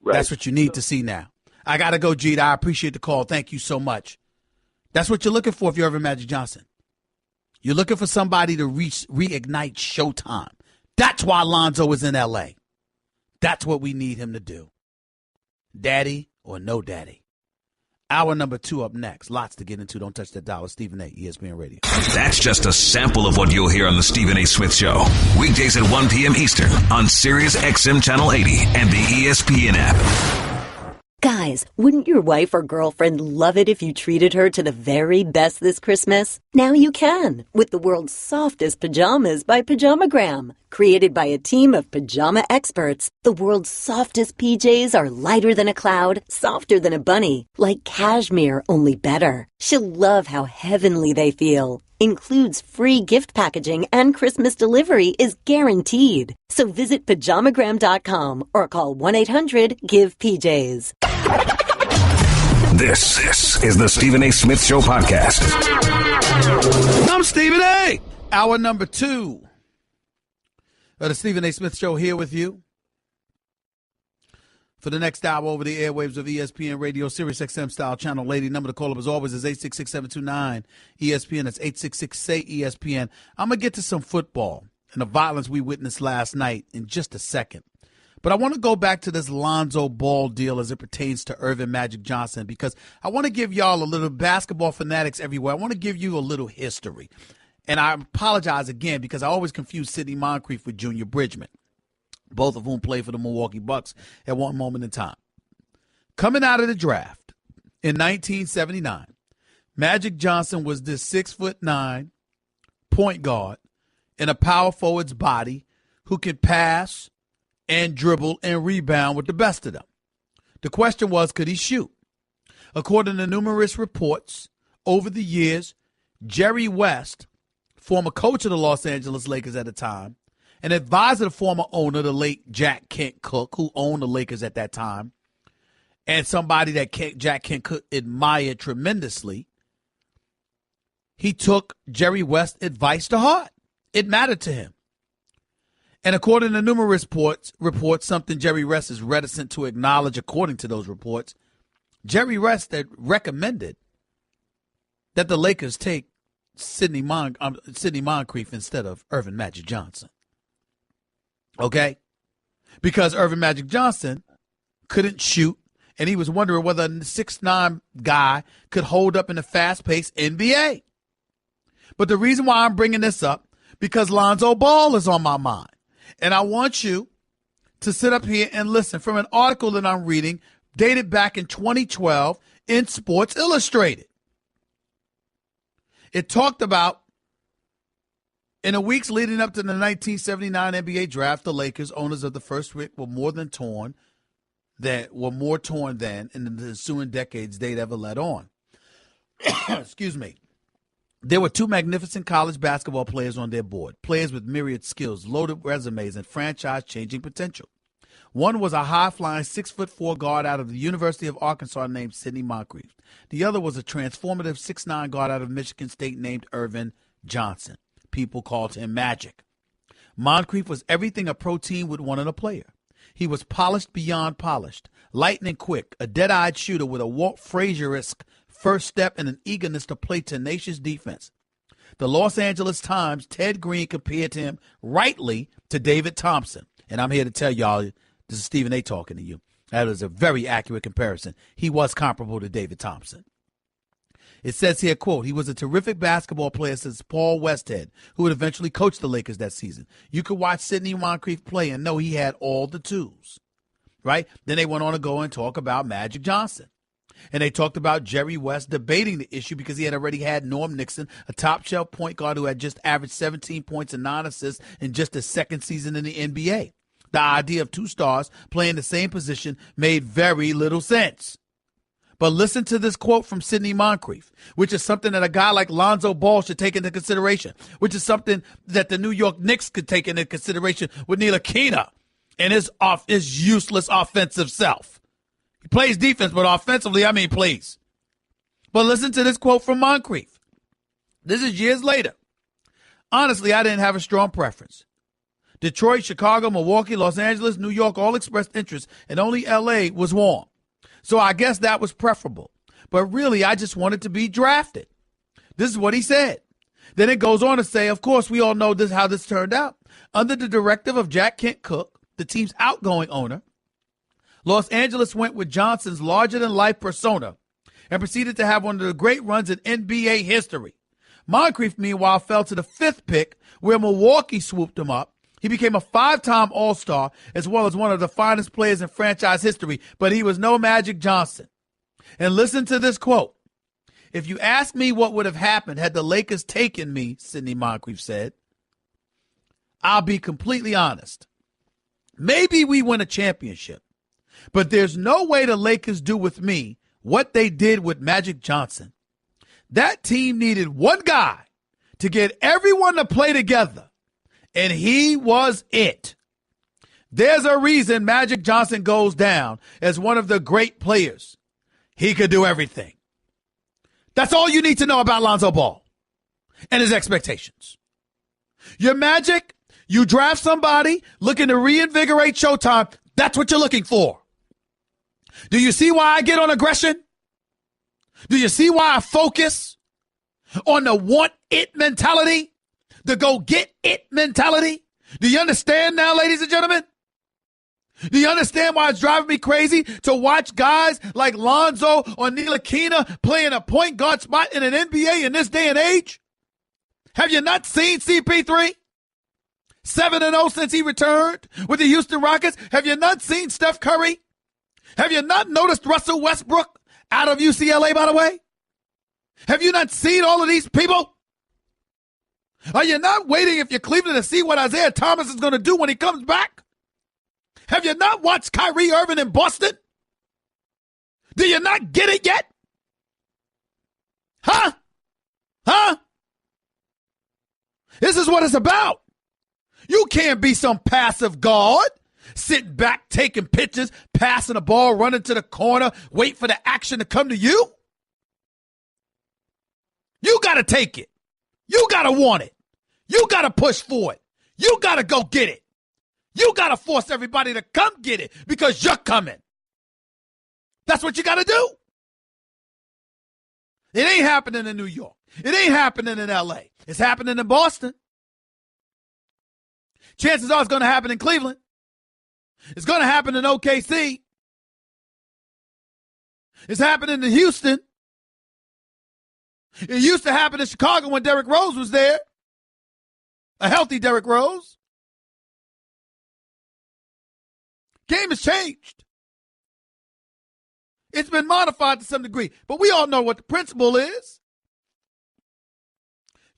Right. That's what you need to see now. I got to go, Jeet. I appreciate the call. Thank you so much. That's what you're looking for if you're ever Magic Johnson. You're looking for somebody to reignite Showtime. That's why Lonzo is in L.A. That's what we need him to do. Daddy or no daddy. Hour number 2 up next. Lots to get into. Don't touch that dial. Stephen A., ESPN Radio. That's just a sample of what you'll hear on the Stephen A. Smith Show. Weekdays at 1 p.m. Eastern on Sirius XM Channel 80 and the ESPN app. Guys, wouldn't your wife or girlfriend love it if you treated her to the very best this Christmas? Now you can, with the world's softest pajamas by Pajamagram. Created by a team of pajama experts, the world's softest PJs are lighter than a cloud, softer than a bunny, like cashmere, only better. She'll love how heavenly they feel. Includes free gift packaging and Christmas delivery is guaranteed. So visit pajamagram.com or call 1-800-GIVE-PJs. This is the Stephen A. Smith Show podcast. I'm Stephen A. Hour number 2 of the Stephen A. Smith Show here with you for the next hour over the airwaves of ESPN Radio, Sirius XM style channel. Lady number to call up as always is 866-729-ESPN. That's 866-SAY-ESPN. I'm going to get to some football and the violence we witnessed last night in just a second. But I want to go back to this Lonzo Ball deal as it pertains to Irvin Magic Johnson, because I want to give y'all a little basketball fanatics everywhere. I want to give you a little history. And I apologize again because I always confuse Sidney Moncrief with Junior Bridgman, both of whom played for the Milwaukee Bucks at one moment in time. Coming out of the draft in 1979, Magic Johnson was this 6'9" point guard in a power forward's body who could pass and dribble and rebound with the best of them. The question was, could he shoot? According to numerous reports over the years, Jerry West, former coach of the Los Angeles Lakers at the time, an advisor to the former owner, the late Jack Kent Cooke, who owned the Lakers at that time, and somebody that Jack Kent Cooke admired tremendously, he took Jerry West's advice to heart. It mattered to him. And according to numerous reports, something Jerry West is reticent to acknowledge, according to those reports, Jerry West had recommended that the Lakers take Sidney Moncrief instead of Earvin Magic Johnson. Okay? Because Earvin Magic Johnson couldn't shoot, and he was wondering whether a 6'9" guy could hold up in a fast-paced NBA. But the reason why I'm bringing this up, because Lonzo Ball is on my mind. And I want you to sit up here and listen from an article that I'm reading dated back in 2012 in Sports Illustrated. It talked about, in the weeks leading up to the 1979 NBA draft, the Lakers, owners of the first pick, were more torn than in the ensuing decades they'd ever let on. Excuse me. There were two magnificent college basketball players on their board, players with myriad skills, loaded resumes, and franchise-changing potential. One was a high-flying 6'4" guard out of the University of Arkansas named Sidney Moncrief. The other was a transformative 6'9" guard out of Michigan State named Earvin Johnson. People called him Magic. Moncrief was everything a pro team would want in a player. He was polished beyond polished, lightning quick, a dead-eyed shooter with a Walt Frazier-esque first step and an eagerness to play tenacious defense. The Los Angeles Times, Ted Green, compared him rightly to David Thompson. And I'm here to tell y'all, this is Stephen A. talking to you. That is a very accurate comparison. He was comparable to David Thompson. It says here, quote, he was a terrific basketball player since Paul Westhead, who would eventually coach the Lakers that season. You could watch Sidney Moncrief play and know he had all the tools, right? Then they went on to go and talk about Magic Johnson. And they talked about Jerry West debating the issue because he had already had Norm Nixon, a top-shelf point guard who had just averaged 17 points and 9 assists in just his second season in the NBA. The idea of two stars playing the same position made very little sense. But listen to this quote from Sidney Moncrief, which is something that a guy like Lonzo Ball should take into consideration, which is something that the New York Knicks could take into consideration with Ntilikina and his useless offensive self. He plays defense, but offensively, please. But listen to this quote from Moncrief. This is years later. Honestly, I didn't have a strong preference. Detroit, Chicago, Milwaukee, Los Angeles, New York all expressed interest, and only L.A. was warm. So I guess that was preferable. But really, I just wanted to be drafted. This is what he said. Then it goes on to say, of course, we all know how this turned out. Under the directive of Jack Kent Cooke, the team's outgoing owner, Los Angeles went with Johnson's larger-than-life persona and proceeded to have one of the great runs in NBA history. Moncrief, meanwhile, fell to the 5th pick, where Milwaukee swooped him up. He became a 5-time All-Star, as well as one of the finest players in franchise history, but he was no Magic Johnson. And listen to this quote. If you ask me what would have happened had the Lakers taken me, Sidney Moncrief said, I'll be completely honest. Maybe we win a championship. But there's no way the Lakers do with me what they did with Magic Johnson. That team needed one guy to get everyone to play together, and he was it. There's a reason Magic Johnson goes down as one of the great players. He could do everything. That's all you need to know about Lonzo Ball and his expectations. You're Magic, you draft somebody looking to reinvigorate Showtime, that's what you're looking for. Do you see why I get on aggression? Do you see why I focus on the want it mentality? The go get it mentality? Do you understand now, ladies and gentlemen? Do you understand why it's driving me crazy to watch guys like Lonzo or Ntilikina playing a point guard spot in an NBA in this day and age? Have you not seen CP3? 7-0 since he returned with the Houston Rockets. Have you not seen Steph Curry? Have you not noticed Russell Westbrook out of UCLA, by the way? Have you not seen all of these people? Are you not waiting, if you're Cleveland, to see what Isaiah Thomas is going to do when he comes back? Have you not watched Kyrie Irving in Boston? Do you not get it yet? Huh? This is what it's about. You can't be some passive guard, sitting back, taking pictures, passing the ball, running to the corner, wait for the action to come to you. You got to take it. You got to want it. You got to push for it. You got to go get it. You got to force everybody to come get it because you're coming. That's what you got to do. It ain't happening in New York. It ain't happening in L.A. It's happening in Boston. Chances are it's going to happen in Cleveland. It's going to happen in OKC. It's happening in Houston. It used to happen in Chicago when Derrick Rose was there. A healthy Derrick Rose. Game has changed. It's been modified to some degree, but we all know what the principle is.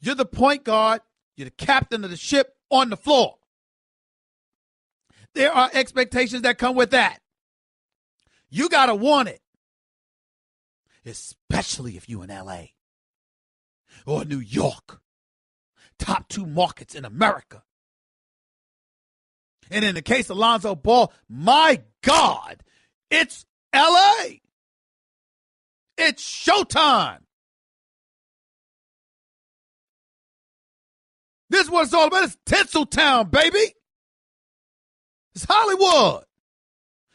You're the point guard. You're the captain of the ship on the floor. There are expectations that come with that. You got to want it, especially if you're in L.A. or New York, top two markets in America. And in the case of Lonzo Ball, my God, it's L.A. It's Showtime. This is what it's all about. It's Tinseltown, baby. It's Hollywood.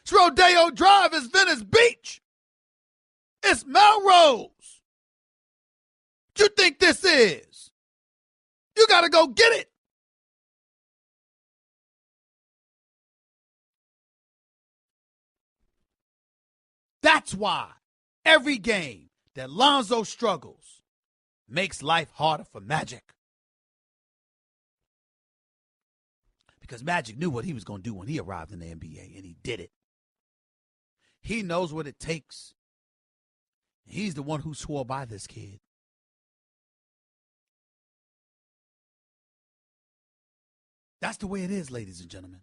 It's Rodeo Drive. It's Venice Beach. It's Melrose. What you think this is? You got to go get it. That's why every game that Lonzo struggles makes life harder for Magic. Because Magic knew what he was going to do when he arrived in the NBA, and he did it. He knows what it takes. He's the one who swore by this kid. That's the way it is, ladies and gentlemen.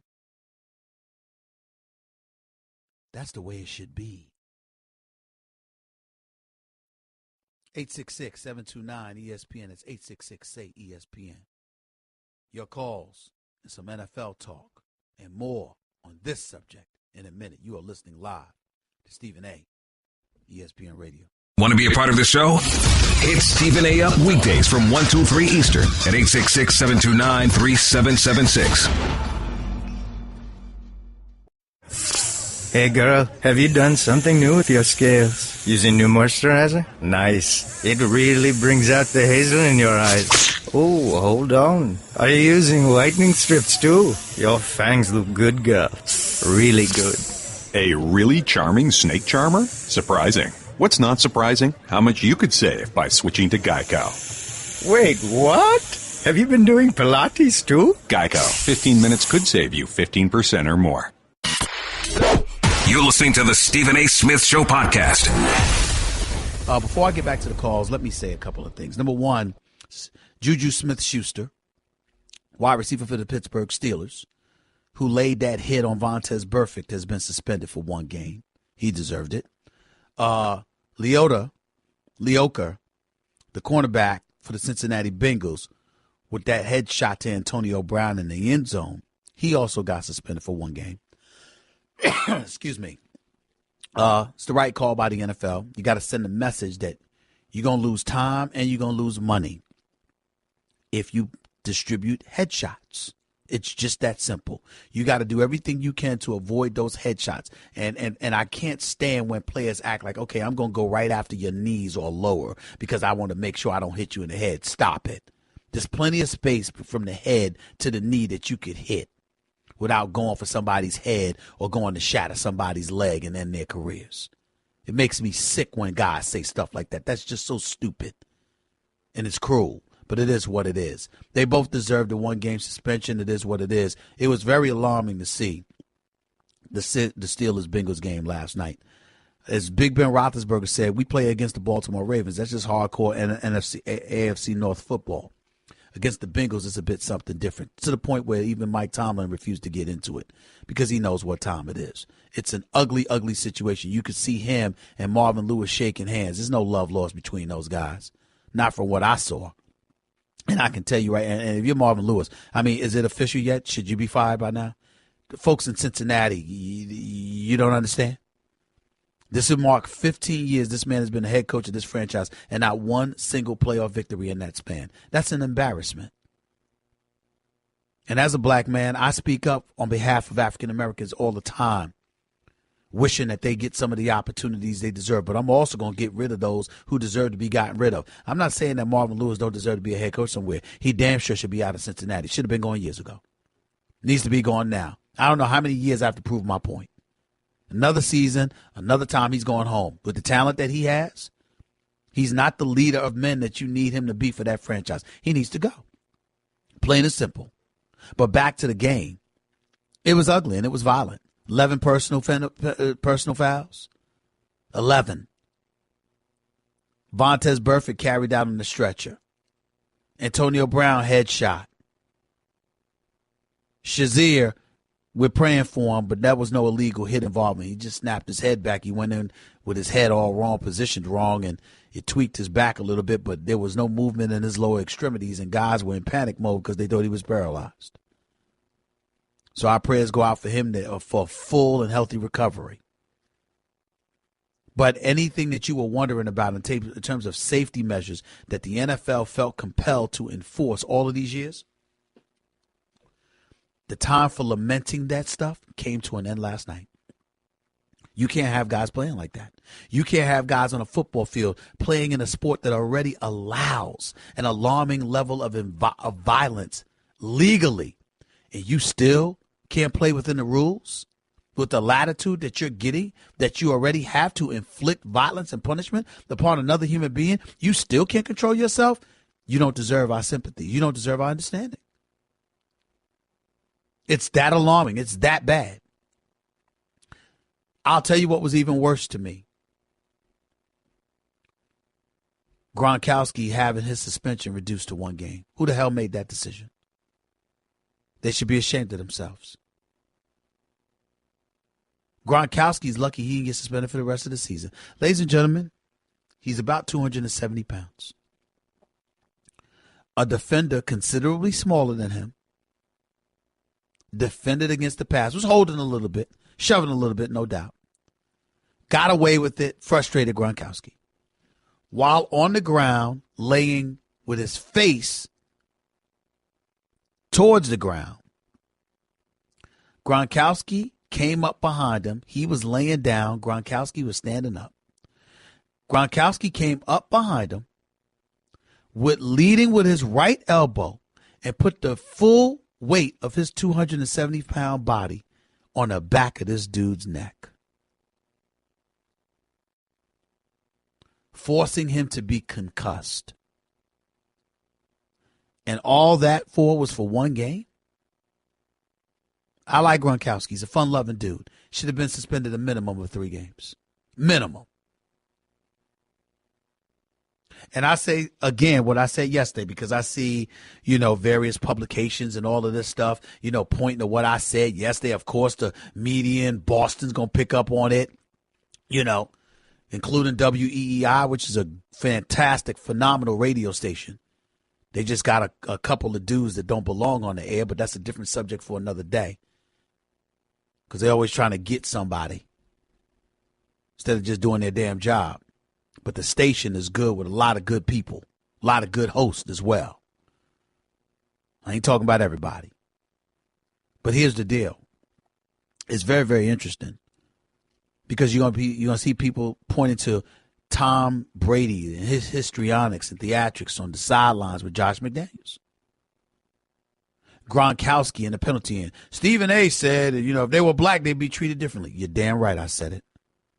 That's the way it should be. 866-729-ESPN. It's 866-SAY-ESPN. Your calls and some NFL talk and more on this subject in a minute. You are listening live to Stephen A., ESPN Radio. Want to be a part of the show? Hit Stephen A. up weekdays from 1 to 3 Eastern at 866-729-3776. Hey girl, have you done something new with your scales? Using new moisturizer? Nice. It really brings out the hazel in your eyes. Oh, hold on. Are you using whitening strips too? Your fangs look good, girl. Really good. A really charming snake charmer? Surprising. What's not surprising? How much you could save by switching to Geico. Wait, what? Have you been doing Pilates too? Geico. 15 minutes could save you 15% or more. You're listening to the Stephen A. Smith Show podcast. Before I get back to the calls, let me say a couple of things. Number one, Juju Smith-Schuster, wide receiver for the Pittsburgh Steelers, who laid that hit on Vontaze Burfict, has been suspended for 1 game. He deserved it. Leoka, the cornerback for the Cincinnati Bengals, with that headshot to Antonio Brown in the end zone, he also got suspended for 1 game. Excuse me. It's the right call by the NFL. You got to send a message that you're going to lose time and you're going to lose money if you distribute headshots. It's just that simple. You got to do everything you can to avoid those headshots. And I can't stand when players act like, okay, I'm going to go right after your knees or lower because I want to make sure I don't hit you in the head. Stop it. There's plenty of space from the head to the knee that you could hit without going for somebody's head or going to shatter somebody's leg and end their careers. It makes me sick when guys say stuff like that. That's just so stupid. And it's cruel. But it is what it is. They both deserve the 1-game suspension. It is what it is. It was very alarming to see the Steelers-Bengals game last night. As Big Ben Roethlisberger said, we play against the Baltimore Ravens. That's just hardcore AFC North football. Against the Bengals, it's a bit something different, to the point where even Mike Tomlin refused to get into it because he knows what time it is. It's an ugly, ugly situation. You could see him and Marvin Lewis shaking hands. There's no love lost between those guys, not from what I saw. And I can tell you right, and if you're Marvin Lewis, I mean, is it official yet? Should you be fired by now? The folks in Cincinnati, you don't understand? This will mark 15 years this man has been the head coach of this franchise and not one single playoff victory in that span. That's an embarrassment. And as a black man, I speak up on behalf of African Americans all the time, wishing that they get some of the opportunities they deserve. But I'm also going to get rid of those who deserve to be gotten rid of. I'm not saying that Marvin Lewis don't deserve to be a head coach somewhere. He damn sure should be out of Cincinnati. Should have been going years ago. Needs to be gone now. I don't know how many years I have to prove my point. Another season, another time he's going home. With the talent that he has, he's not the leader of men that you need him to be for that franchise. He needs to go. Plain and simple. But back to the game. It was ugly and it was violent. 11 personal fouls. 11. Vontaze Burfict carried out on the stretcher. Antonio Brown headshot. Shazier, we're praying for him, but that was no illegal hit involvement. He just snapped his head back. He went in with his head all wrong, positioned wrong, and it tweaked his back a little bit, but there was no movement in his lower extremities, and guys were in panic mode because they thought he was paralyzed. So our prayers go out for him for full and healthy recovery. But anything that you were wondering about in terms of safety measures that the NFL felt compelled to enforce all of these years, the time for lamenting that stuff came to an end last night. You can't have guys playing like that. You can't have guys on a football field playing in a sport that already allows an alarming level of violence legally, and you still can't play within the rules with the latitude that you're getting, that you already have to inflict violence and punishment upon another human being. You still can't control yourself. You don't deserve our sympathy. You don't deserve our understanding. It's that alarming. It's that bad. I'll tell you what was even worse to me. Gronkowski having his suspension reduced to 1 game. Who the hell made that decision? They should be ashamed of themselves. Gronkowski's lucky he can get suspended for the rest of the season. Ladies and gentlemen, he's about 270 pounds. A defender considerably smaller than him defended against the pass, was holding a little bit, shoving a little bit, no doubt. Got away with it, frustrated Gronkowski. While on the ground, laying with his face towards the ground, Gronkowski came up behind him. He was laying down. Gronkowski was standing up. Gronkowski came up behind him, leading with his right elbow, and put the full weight of his 270-pound body on the back of this dude's neck, forcing him to be concussed. And all that was for 1 game? I like Gronkowski. He's a fun-loving dude. Should have been suspended a minimum of 3 games. Minimum. And I say, again, what I said yesterday, because I see, various publications and all of this stuff, pointing to what I said yesterday. Of course, the media in Boston's going to pick up on it, including WEEI, which is a fantastic, phenomenal radio station. They just got a couple of dudes that don't belong on the air, but that's a different subject for another day. Because they're always trying to get somebody instead of just doing their damn job. But the station is good with a lot of good people, a lot of good hosts as well. I ain't talking about everybody. But here's the deal. It's very, very interesting because you're gonna see people pointing to Tom Brady and his histrionics and theatrics on the sidelines with Josh McDaniels. Gronkowski in the penalty end. Stephen A. said, if they were black, they'd be treated differently. You're damn right I said it.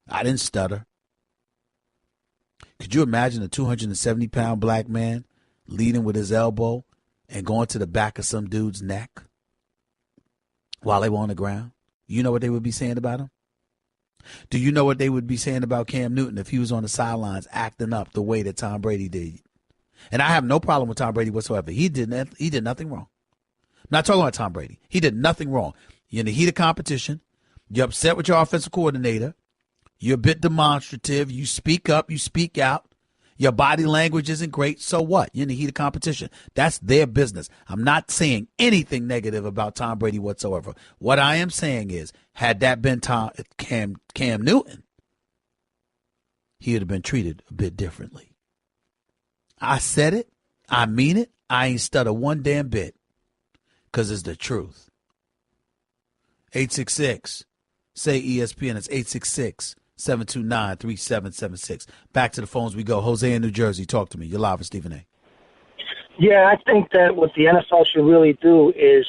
I didn't stutter. Could you imagine a 270-pound black man leading with his elbow and going to the back of some dude's neck while they were on the ground? You know what they would be saying about him? Do you know what they would be saying about Cam Newton if he was on the sidelines acting up the way that Tom Brady did? And I have no problem with Tom Brady whatsoever. He did nothing wrong. I'm not talking about Tom Brady. He did nothing wrong. You're in the heat of competition. You're upset with your offensive coordinator. You're a bit demonstrative. You speak up. You speak out. Your body language isn't great, so what? You're in the heat of competition. That's their business. I'm not saying anything negative about Tom Brady whatsoever. What I am saying is, had that been Cam Newton, he would have been treated a bit differently. I said it. I mean it. I ain't stutter one damn bit because it's the truth. 866. Say ESPN. It's 866-729-3776. Back to the phones we go. Jose in New Jersey, talk to me. You're live with Stephen A. Yeah, I think that what the NFL should really do is,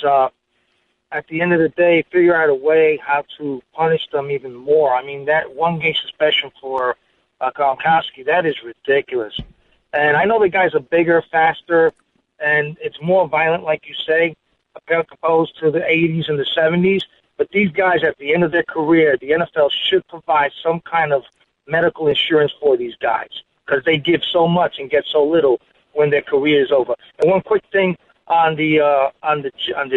at the end of the day, figure out a way how to punish them even more. I mean, that one-game suspension for Gronkowski, that is ridiculous. And I know the guys are bigger, faster, and it's more violent, like you say, opposed to the 80s and the 70s. But these guys, at the end of their career, the NFL should provide some kind of medical insurance for these guys because they give so much and get so little when their career is over. And one quick thing on the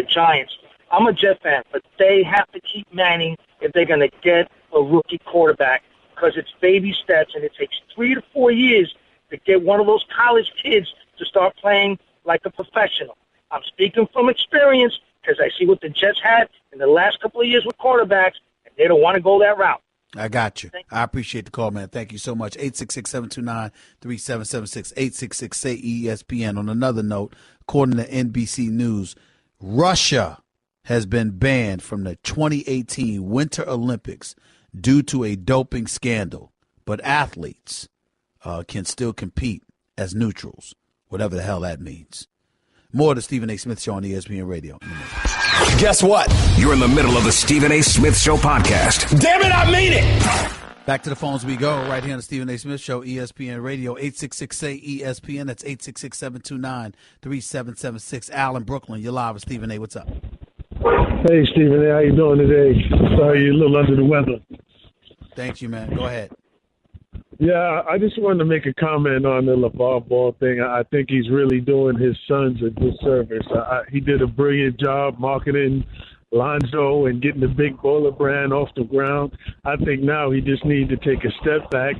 Giants. I'm a Jet fan, but they have to keep Manning if they're going to get a rookie quarterback because it's baby steps, and it takes 3 to 4 years to get one of those college kids to start playing like a professional. I'm speaking from experience because I see what the Jets had in the last couple of years with quarterbacks, and they don't want to go that route. I got you. I appreciate the call, man. Thank you so much. 866-729-3776, 866-SAY-ESPN. On another note, according to NBC News, Russia has been banned from the 2018 Winter Olympics due to a doping scandal, but athletes can still compete as neutrals, whatever the hell that means. More of the Stephen A. Smith Show on ESPN Radio. Guess what? You're in the middle of the Stephen A. Smith Show podcast. Damn it, I mean it! Back to the phones we go, right here on the Stephen A. Smith Show, ESPN Radio, 866-SAY-ESPN. That's 866-729-3776. Al in Brooklyn, you're live with Stephen A. What's up? Hey, Stephen A. How you doing today? Sorry you're a little under the weather. Thank you, man. Go ahead. Yeah, I just wanted to make a comment on the LaVar Ball thing. I think he's really doing his sons a disservice. He did a brilliant job marketing Lonzo and getting the big baller brand off the ground. I think now he just needs to take a step back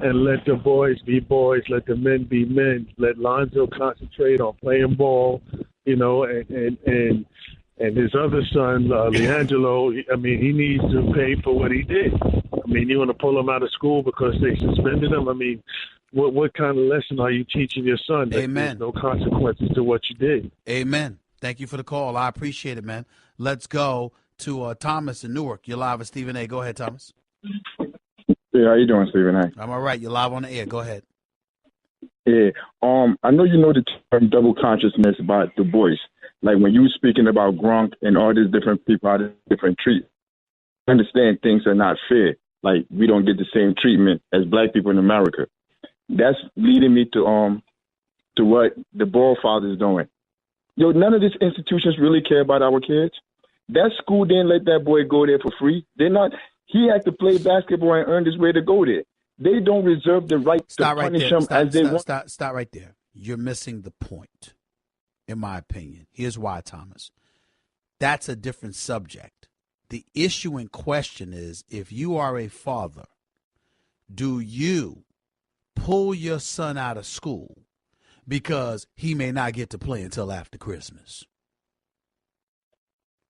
and let the boys be boys, let the men be men, let Lonzo concentrate on playing ball, you know, and his other son, LeAngelo, I mean, he needs to pay for what he did. I mean, you want to pull him out of school because they suspended him? I mean, what kind of lesson are you teaching your son? Amen. There's no consequences to what you did. Amen. Thank you for the call. I appreciate it, man. Let's go to Thomas in Newark. You're live with Stephen A. Go ahead, Thomas. Yeah, how you doing, Stephen A? I'm all right. You're live on the air. Go ahead. Yeah. I know you know the term double consciousness about Du Bois. Like when you were speaking about Gronk and all these different people, how they different treat. I understand things are not fair. Like we don't get the same treatment as black people in America. That's leading me to what the Ball father's doing. Yo, none of these institutions really care about our kids. That school didn't let that boy go there for free. They're not. He had to play basketball and earn his way to go there. They don't reserve the right to punish him as they want. Stop right there. You're missing the point, in my opinion. Here's why, Thomas. That's a different subject. The issue in question is, if you are a father, do you pull your son out of school because he may not get to play until after Christmas?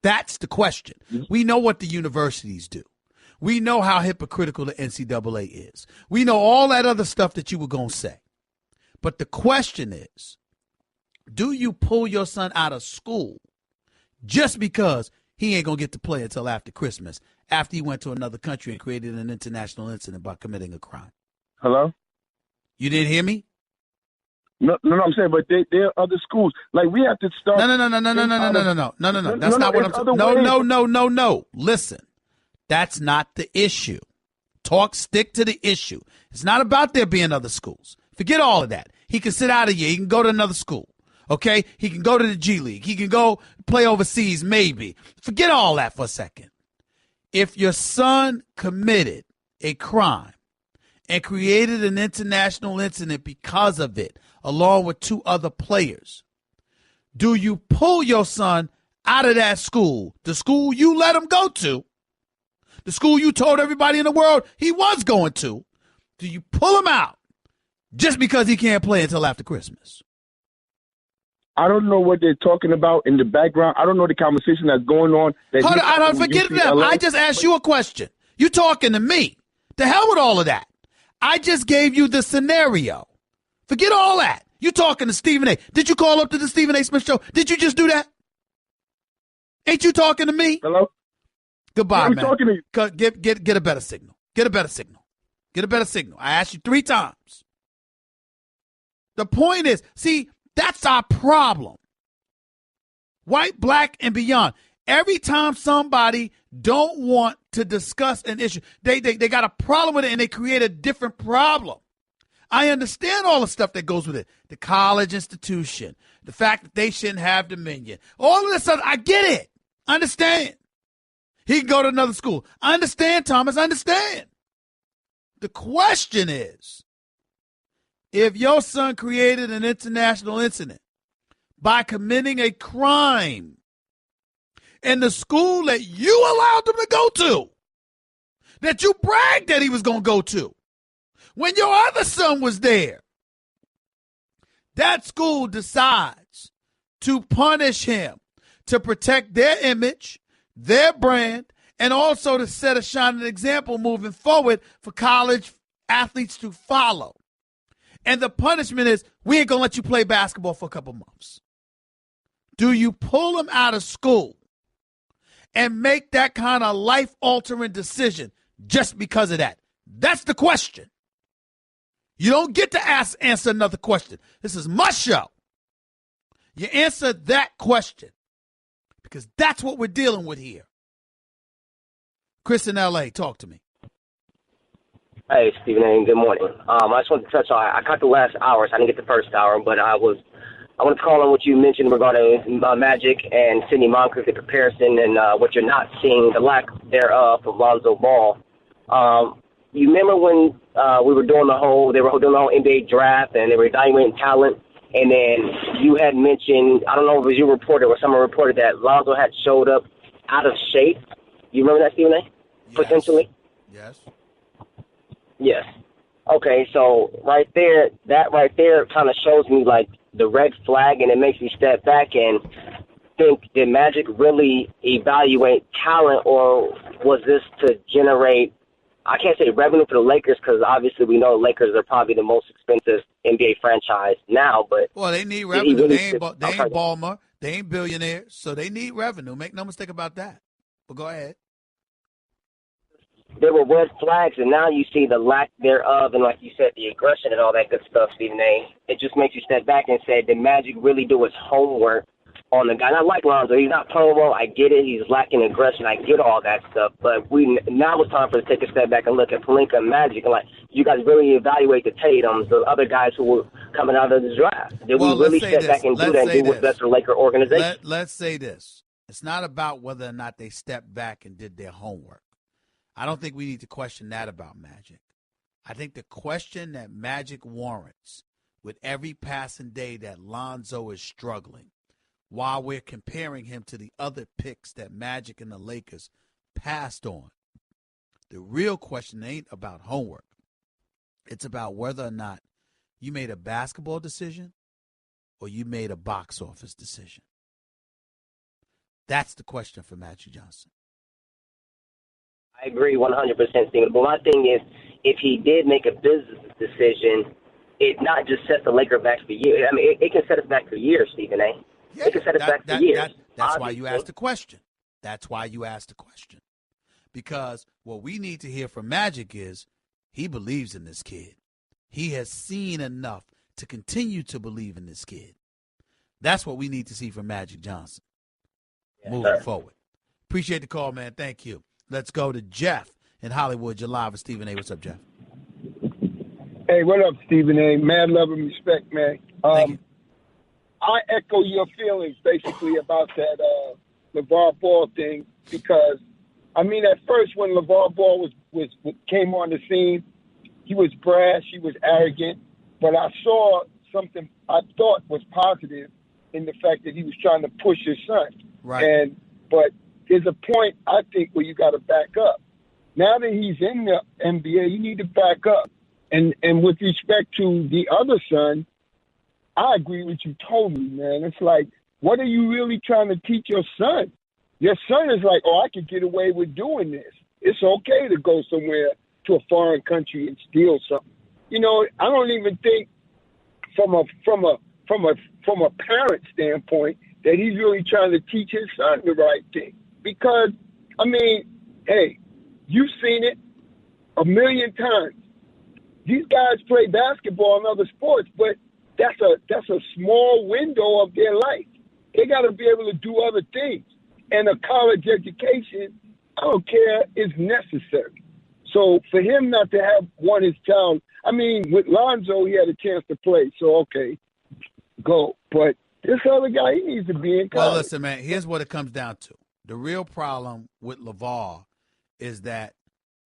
That's the question. We know what the universities do. We know how hypocritical the NCAA is. We know all that other stuff that you were going to say. But the question is, do you pull your son out of school just because he ain't going to get to play until after Christmas, after he went to another country and created an international incident by committing a crime? Hello? You didn't hear me? No, I'm saying, but there are other schools. Like we have to start. No. That's not what I'm saying. No. Listen, that's not the issue. Stick to the issue. It's not about there being other schools. Forget all of that. He can sit out a year. He can go to another school. Okay? He can go to the G League. He can go play overseas, maybe. Forget all that for a second. If your son committed a crime and created an international incident because of it, along with 2 other players, do you pull your son out of that school, the school you let him go to, the school you told everybody in the world he was going to? Do you pull him out just because he can't play until after Christmas. I don't know what they're talking about in the background. I don't know the conversation that's going on. I don't forget them. I just asked you a question. You talking to me. The hell with all of that. I just gave you the scenario. Forget all that. You talking to Stephen A. Did you call up to the Stephen A. Smith show? Did you just do that? Ain't you talking to me? Hello? Goodbye, I'm man. talking to you. Get a better signal. Get a better signal. Get a better signal. I asked you 3 times. The point is, see, that's our problem. White, black, and beyond. Every time somebody don't want to discuss an issue, they got a problem with it and they create a different problem. I understand all the stuff that goes with it. The college institution, the fact that they shouldn't have dominion. All of this stuff, I get it. I understand. He can go to another school. I understand, Thomas. I understand. The question is, if your son created an international incident by committing a crime in the school that you allowed him to go to, that you bragged that he was going to go to, when your other son was there, that school decides to punish him to protect their image, their brand, and also to set a shining example moving forward for college athletes to follow. And the punishment is, we ain't going to let you play basketball for a couple months. Do you pull him out of school and make that kind of life-altering decision just because of that? That's the question. You don't get to answer another question. This is my show. You answer that question because that's what we're dealing with here. Chris in L.A., talk to me. Hey, Stephen A., good morning. I just wanted to touch on, I caught the last hour, so I didn't get the first hour, but I wanted to call on what you mentioned regarding Magic and Sidney Moncrief, the comparison, and what you're not seeing, the lack thereof of Lonzo Ball. You remember when they were doing the whole NBA draft and they were evaluating talent, and then you had mentioned, I don't know if it was you reported or someone reported that Lonzo had showed up out of shape. You remember that, Stephen A.? Yes. Potentially? Yes. Yes. Okay, so that right there kind of shows me like the red flag, and it makes me step back and think, did Magic really evaluate talent, or was this to generate, I can't say revenue for the Lakers, because obviously we know the Lakers are probably the most expensive NBA franchise now, but... Well, they need revenue. Really they ain't Ballmer. They ain't billionaires, so they need revenue. Make no mistake about that. But go ahead. There were red flags, and now you see the lack thereof, and like you said, the aggression and all that good stuff, Stephen A. It just makes you step back and say, did Magic really do his homework on the guy? And I like Lonzo. He's not playing well. I get it. He's lacking aggression. I get all that stuff. But now it's time for us to take a step back and look at Pelinka and Magic, and like, you guys really evaluate the Tatums, the other guys who were coming out of the draft. Did we really step back and do that and do what's best for the Laker organization? Let's say this. It's not about whether or not they stepped back and did their homework. I don't think we need to question that about Magic. I think the question that Magic warrants with every passing day that Lonzo is struggling, while we're comparing him to the other picks that Magic and the Lakers passed on, the real question ain't about homework. It's about whether or not you made a basketball decision or you made a box office decision. That's the question for Magic Johnson. I agree 100%, Stephen. But my thing is, if he did make a business decision, it not just set the Lakers back for years. I mean, it can set us back for years, Stephen A. Yeah, it can set us back for years. That's why you asked the question. That's why you asked the question. Because what we need to hear from Magic is he believes in this kid. He has seen enough to continue to believe in this kid. That's what we need to see from Magic Johnson moving forward. Appreciate the call, man. Thank you. Let's go to Jeff in Hollywood. You're live with Stephen A. What's up, Jeff? Hey, what up, Stephen A.? Mad love and respect, man. Thank you. I echo your feelings, basically, about that LaVar Ball thing, because, I mean, at first when LaVar Ball came on the scene, he was brash, he was arrogant, but I saw something I thought was positive in the fact that he was trying to push his son. Right. But there's a point, I think, where you got to back up. Now that he's in the NBA, you need to back up And with respect to the other son, I agree with you totally, man. It's like, what are you really trying to teach your son? Your son is like, oh, I could get away with doing this. It's okay to go somewhere to a foreign country and steal something. You know, I don't even think from a parent standpoint that he's really trying to teach his son the right thing. Because, I mean, hey, you've seen it a million times. These guys play basketball and other sports, but that's a small window of their life. They got to be able to do other things. And a college education, I don't care, is necessary. So for him not to have won his child, I mean, with Lonzo, he had a chance to play. So, okay, go. But this other guy, he needs to be in college. Well, listen, man, here's what it comes down to. The real problem with LaVar is that,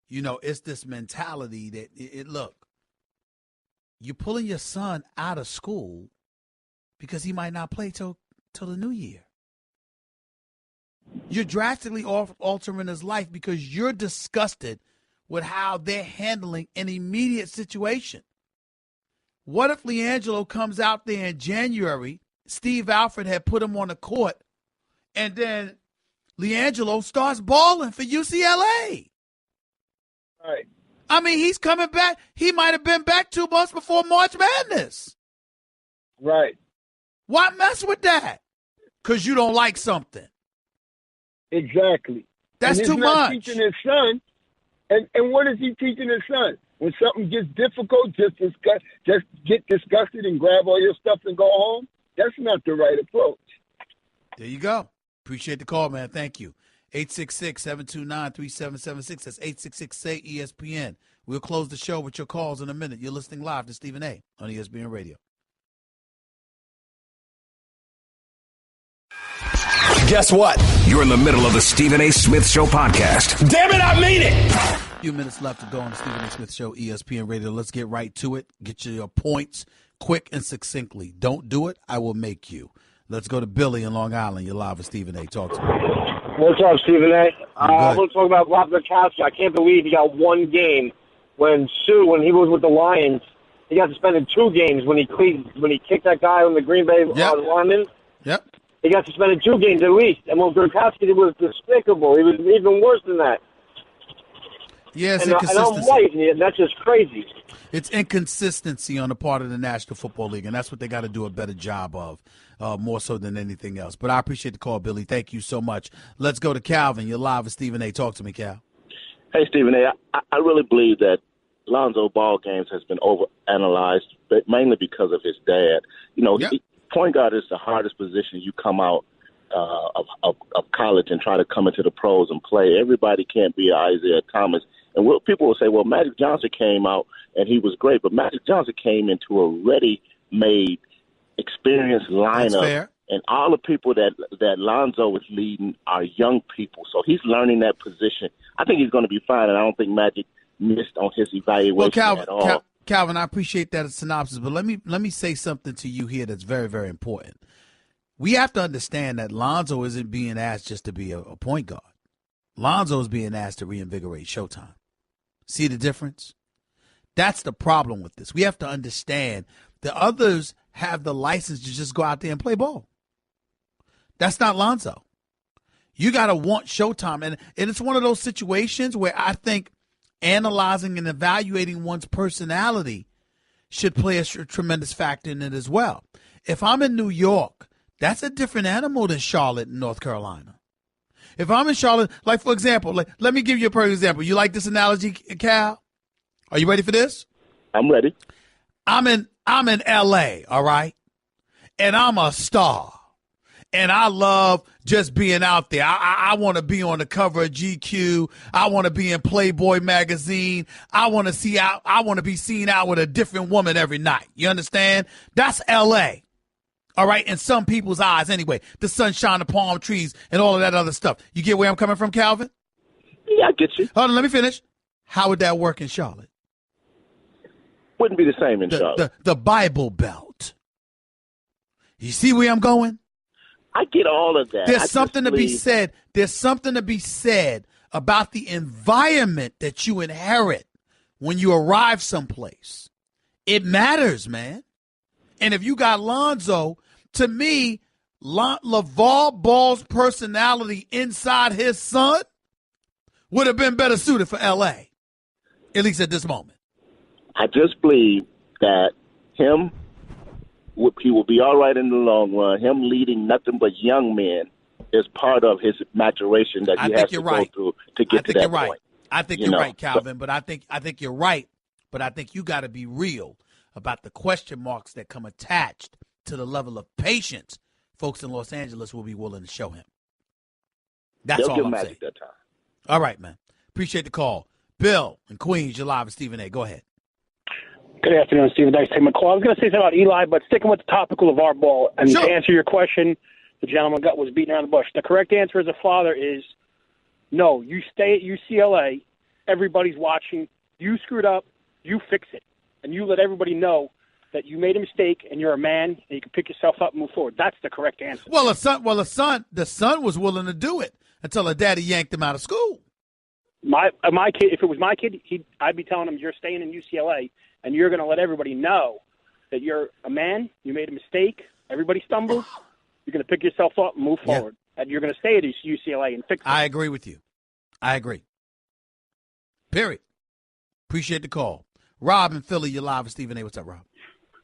you know, it's this mentality that, look, you're pulling your son out of school because he might not play till the new year. You're drastically altering his life because you're disgusted with how they're handling an immediate situation. What if LiAngelo comes out there in January, Steve Alford had put him on the court, and then LiAngelo starts balling for UCLA? Right. I mean, he's coming back. He might have been back 2 months before March Madness. Right. Why mess with that? Because you don't like something. Exactly. That's and too he's not much. teaching his son. And what is he teaching his son? When something gets difficult, just get disgusted and grab all your stuff and go home? That's not the right approach. There you go. Appreciate the call, man. Thank you. 866-729-3776. That's 866-SAY-ESPN. We'll close the show with your calls in a minute. You're listening live to Stephen A. on ESPN Radio. Guess what? You're in the middle of the Stephen A. Smith Show podcast. Damn it, I mean it! A few minutes left to go on the Stephen A. Smith Show, ESPN Radio. Let's get right to it. Get your points quick and succinctly. Don't do it, I will make you. Let's go to Billy in Long Island. You're live with Stephen A. Talk to me. What's up, Stephen A? I want to talk about Rob Gronkowski. I can't believe he got one game when he was with the Lions. He got suspended 2 games when he kicked that guy on the Green Bay lineman. Yep. He got suspended 2 games at least. And what Gronkowski did was despicable. He was even worse than that. Yeah, it's and I'm white, and that's just crazy. It's inconsistency on the part of the National Football League, and that's what they got to do a better job of, more so than anything else. But I appreciate the call, Billy. Thank you so much. Let's go to Calvin. You're live with Stephen A. Talk to me, Cal. Hey, Stephen A. I really believe that Lonzo Ball games has been overanalyzed, but mainly because of his dad. You know, point guard is the hardest position. You come out of college and try to come into the pros and play. Everybody can't be Isaiah Thomas. And people will say, well, Magic Johnson came out and he was great, but Magic Johnson came into a ready-made, experienced lineup. And all the people that Lonzo is leading are young people. So he's learning that position. I think he's going to be fine, and I don't think Magic missed on his evaluation at all. Calvin, I appreciate that synopsis, but let me say something to you here that's very, very important. We have to understand that Lonzo isn't being asked just to be a point guard. Lonzo is being asked to reinvigorate Showtime. See the difference? That's the problem with this. We have to understand the others have the license to just go out there and play ball. That's not Lonzo. You got to want Showtime. And it's one of those situations where I think analyzing and evaluating one's personality should play a tremendous factor in it as well. If I'm in New York, that's a different animal than Charlotte and North Carolina. If I'm in Charlotte, like, for example, let me give you a perfect example. You like this analogy, Cal? Are you ready for this? I'm ready. I'm in L.A., all right? And I'm a star. And I love just being out there. I want to be on the cover of GQ. I want to be in Playboy magazine. I want to be seen out with a different woman every night. You understand? That's L.A., all right, in some people's eyes anyway. The sunshine, the palm trees, and all of that other stuff. You get where I'm coming from, Calvin? Yeah, I get you. Hold on, let me finish. How would that work in Charlotte? Wouldn't be the same in Charlotte. The Bible Belt. You see where I'm going? I get all of that. There's something to be said. There's something to be said about the environment that you inherit when you arrive someplace. It matters, man. And if you got Lonzo, to me, LaVar Ball's personality inside his son would have been better suited for L.A., at least at this moment. I just believe that he will be all right in the long run. Him leading nothing but young men is part of his maturation that he has to go through to get to that point. I think you're right, Calvin, but I think you're right. But I think you got to be real about the question marks that come attached to the level of patience folks in Los Angeles will be willing to show him. That's all I'm saying. That time. All right, man. Appreciate the call. Bill in Queens, you're live with Stephen A. Go ahead. Good afternoon, Stephen. Thanks for taking my call. I was going to say something about Eli, but sticking with the topic of LaVar Ball, and to answer your question, the gentleman was beating around the bush. The correct answer as a father is no. You stay at UCLA. Everybody's watching. You screwed up. You fix it. And you let everybody know that you made a mistake and you're a man and you can pick yourself up and move forward. That's the correct answer. The son was willing to do it until her daddy yanked him out of school. My kid, if it was my kid, I'd be telling him you're staying in UCLA and you're going to let everybody know that you're a man, you made a mistake, everybody stumbles, you're going to pick yourself up and move forward. And you're going to stay at UCLA and fix it. I agree with you. I agree. Period. Appreciate the call. Rob in Philly, you're live with Stephen A. What's up, Rob?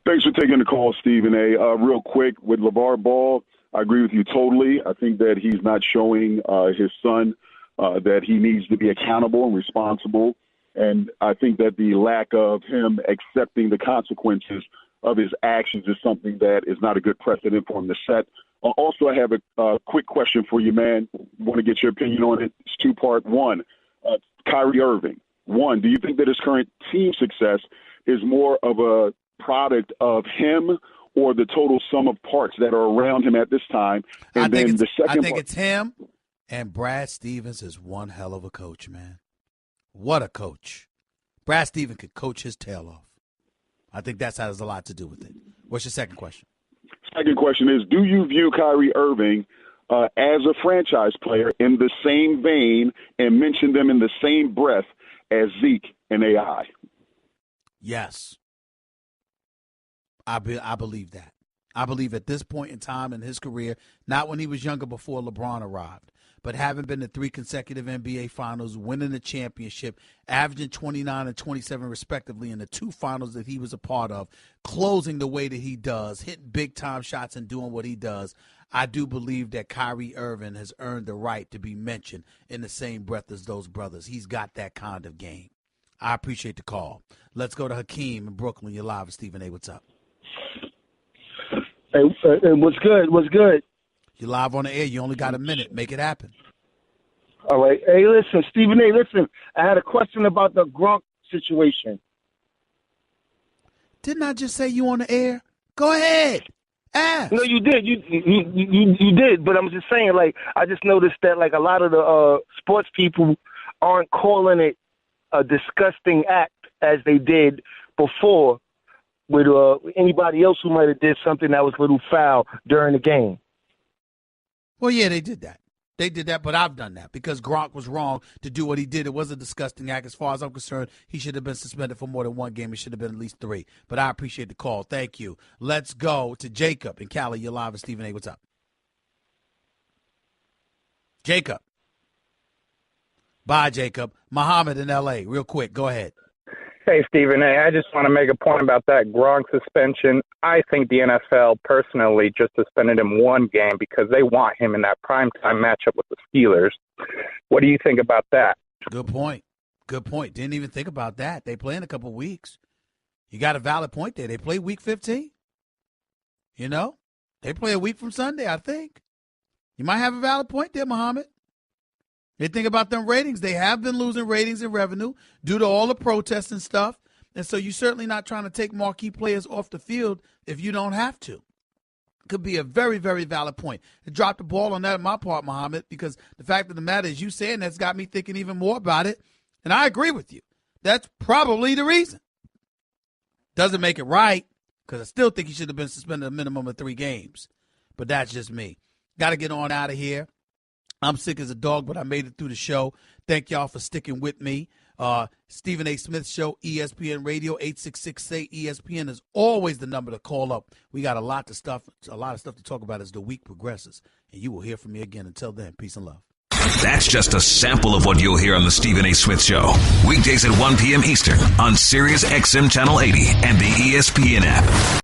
Thanks for taking the call, Stephen A. Real quick, with LaVar Ball, I agree with you totally. I think that he's not showing his son that he needs to be accountable and responsible. And I think that the lack of him accepting the consequences of his actions is something that is not a good precedent for him to set. Also, I have a quick question for you, man. Want to get your opinion on it. It's two-part. One, Kyrie Irving. One, do you think that his current team success is more of a product of him or the total sum of parts that are around him at this time? And I think it's him, and Brad Stevens is one hell of a coach, man. What a coach. Brad Stevens could coach his tail off. I think that has a lot to do with it. What's your second question? Second question is, do you view Kyrie Irving as a franchise player in the same vein and mention them in the same breath as Zeke and AI? Yes. I believe that. I believe at this point in time in his career, not when he was younger before LeBron arrived, but having been to 3 consecutive NBA finals, winning the championship, averaging 29 and 27 respectively in the 2 finals that he was a part of, closing the way that he does, hitting big-time shots and doing what he does, I do believe that Kyrie Irving has earned the right to be mentioned in the same breath as those brothers. He's got that kind of game. I appreciate the call. Let's go to Hakeem in Brooklyn. You're live with Stephen A. What's up? Hey, what's good? What's good? You're live on the air. You only got a minute. Make it happen. All right. Hey, listen, Stephen A., listen. I had a question about the Gronk situation. Didn't I just say you on the air? Go ahead. Ask. No, you did. You did. But I'm just saying, like, I just noticed that, like, a lot of the sports people aren't calling it a disgusting act as they did before with anybody else who might have did something that was a little foul during the game. Well, yeah, they did that. They did that, but I've done that because Gronk was wrong to do what he did. It was a disgusting act. As far as I'm concerned, he should have been suspended for more than 1 game. It should have been at least 3. But I appreciate the call. Thank you. Let's go to Jacob in Cali. You're live with Stephen A. What's up? Jacob. Bye, Jacob. Muhammad in L.A. Real quick. Go ahead. Hey, Stephen A., I just want to make a point about that Gronk suspension. I think the NFL personally just suspended him 1 game because they want him in that primetime matchup with the Steelers. What do you think about that? Good point. Good point. Didn't even think about that. They play in a couple weeks. You got a valid point there. They play week 15. You know? They play a week from Sunday, I think. You might have a valid point there, Muhammad. They think about them ratings. They have been losing ratings and revenue due to all the protests and stuff. And so you're certainly not trying to take marquee players off the field if you don't have to. Could be a very, very valid point. I dropped the ball on that on my part, Muhammad, because the fact of the matter is you saying that's got me thinking even more about it. And I agree with you. That's probably the reason. Doesn't make it right because I still think he should have been suspended a minimum of 3 games. But that's just me. Got to get on out of here. I'm sick as a dog, but I made it through the show. Thank y'all for sticking with me. Stephen A. Smith Show, ESPN Radio, 866-SAY-ESPN is always the number to call up. We got a lot of stuff to talk about as the week progresses, and you will hear from me again. Until then, peace and love. That's just a sample of what you'll hear on the Stephen A. Smith Show. Weekdays at 1 p.m. Eastern on Sirius XM Channel 80 and the ESPN app.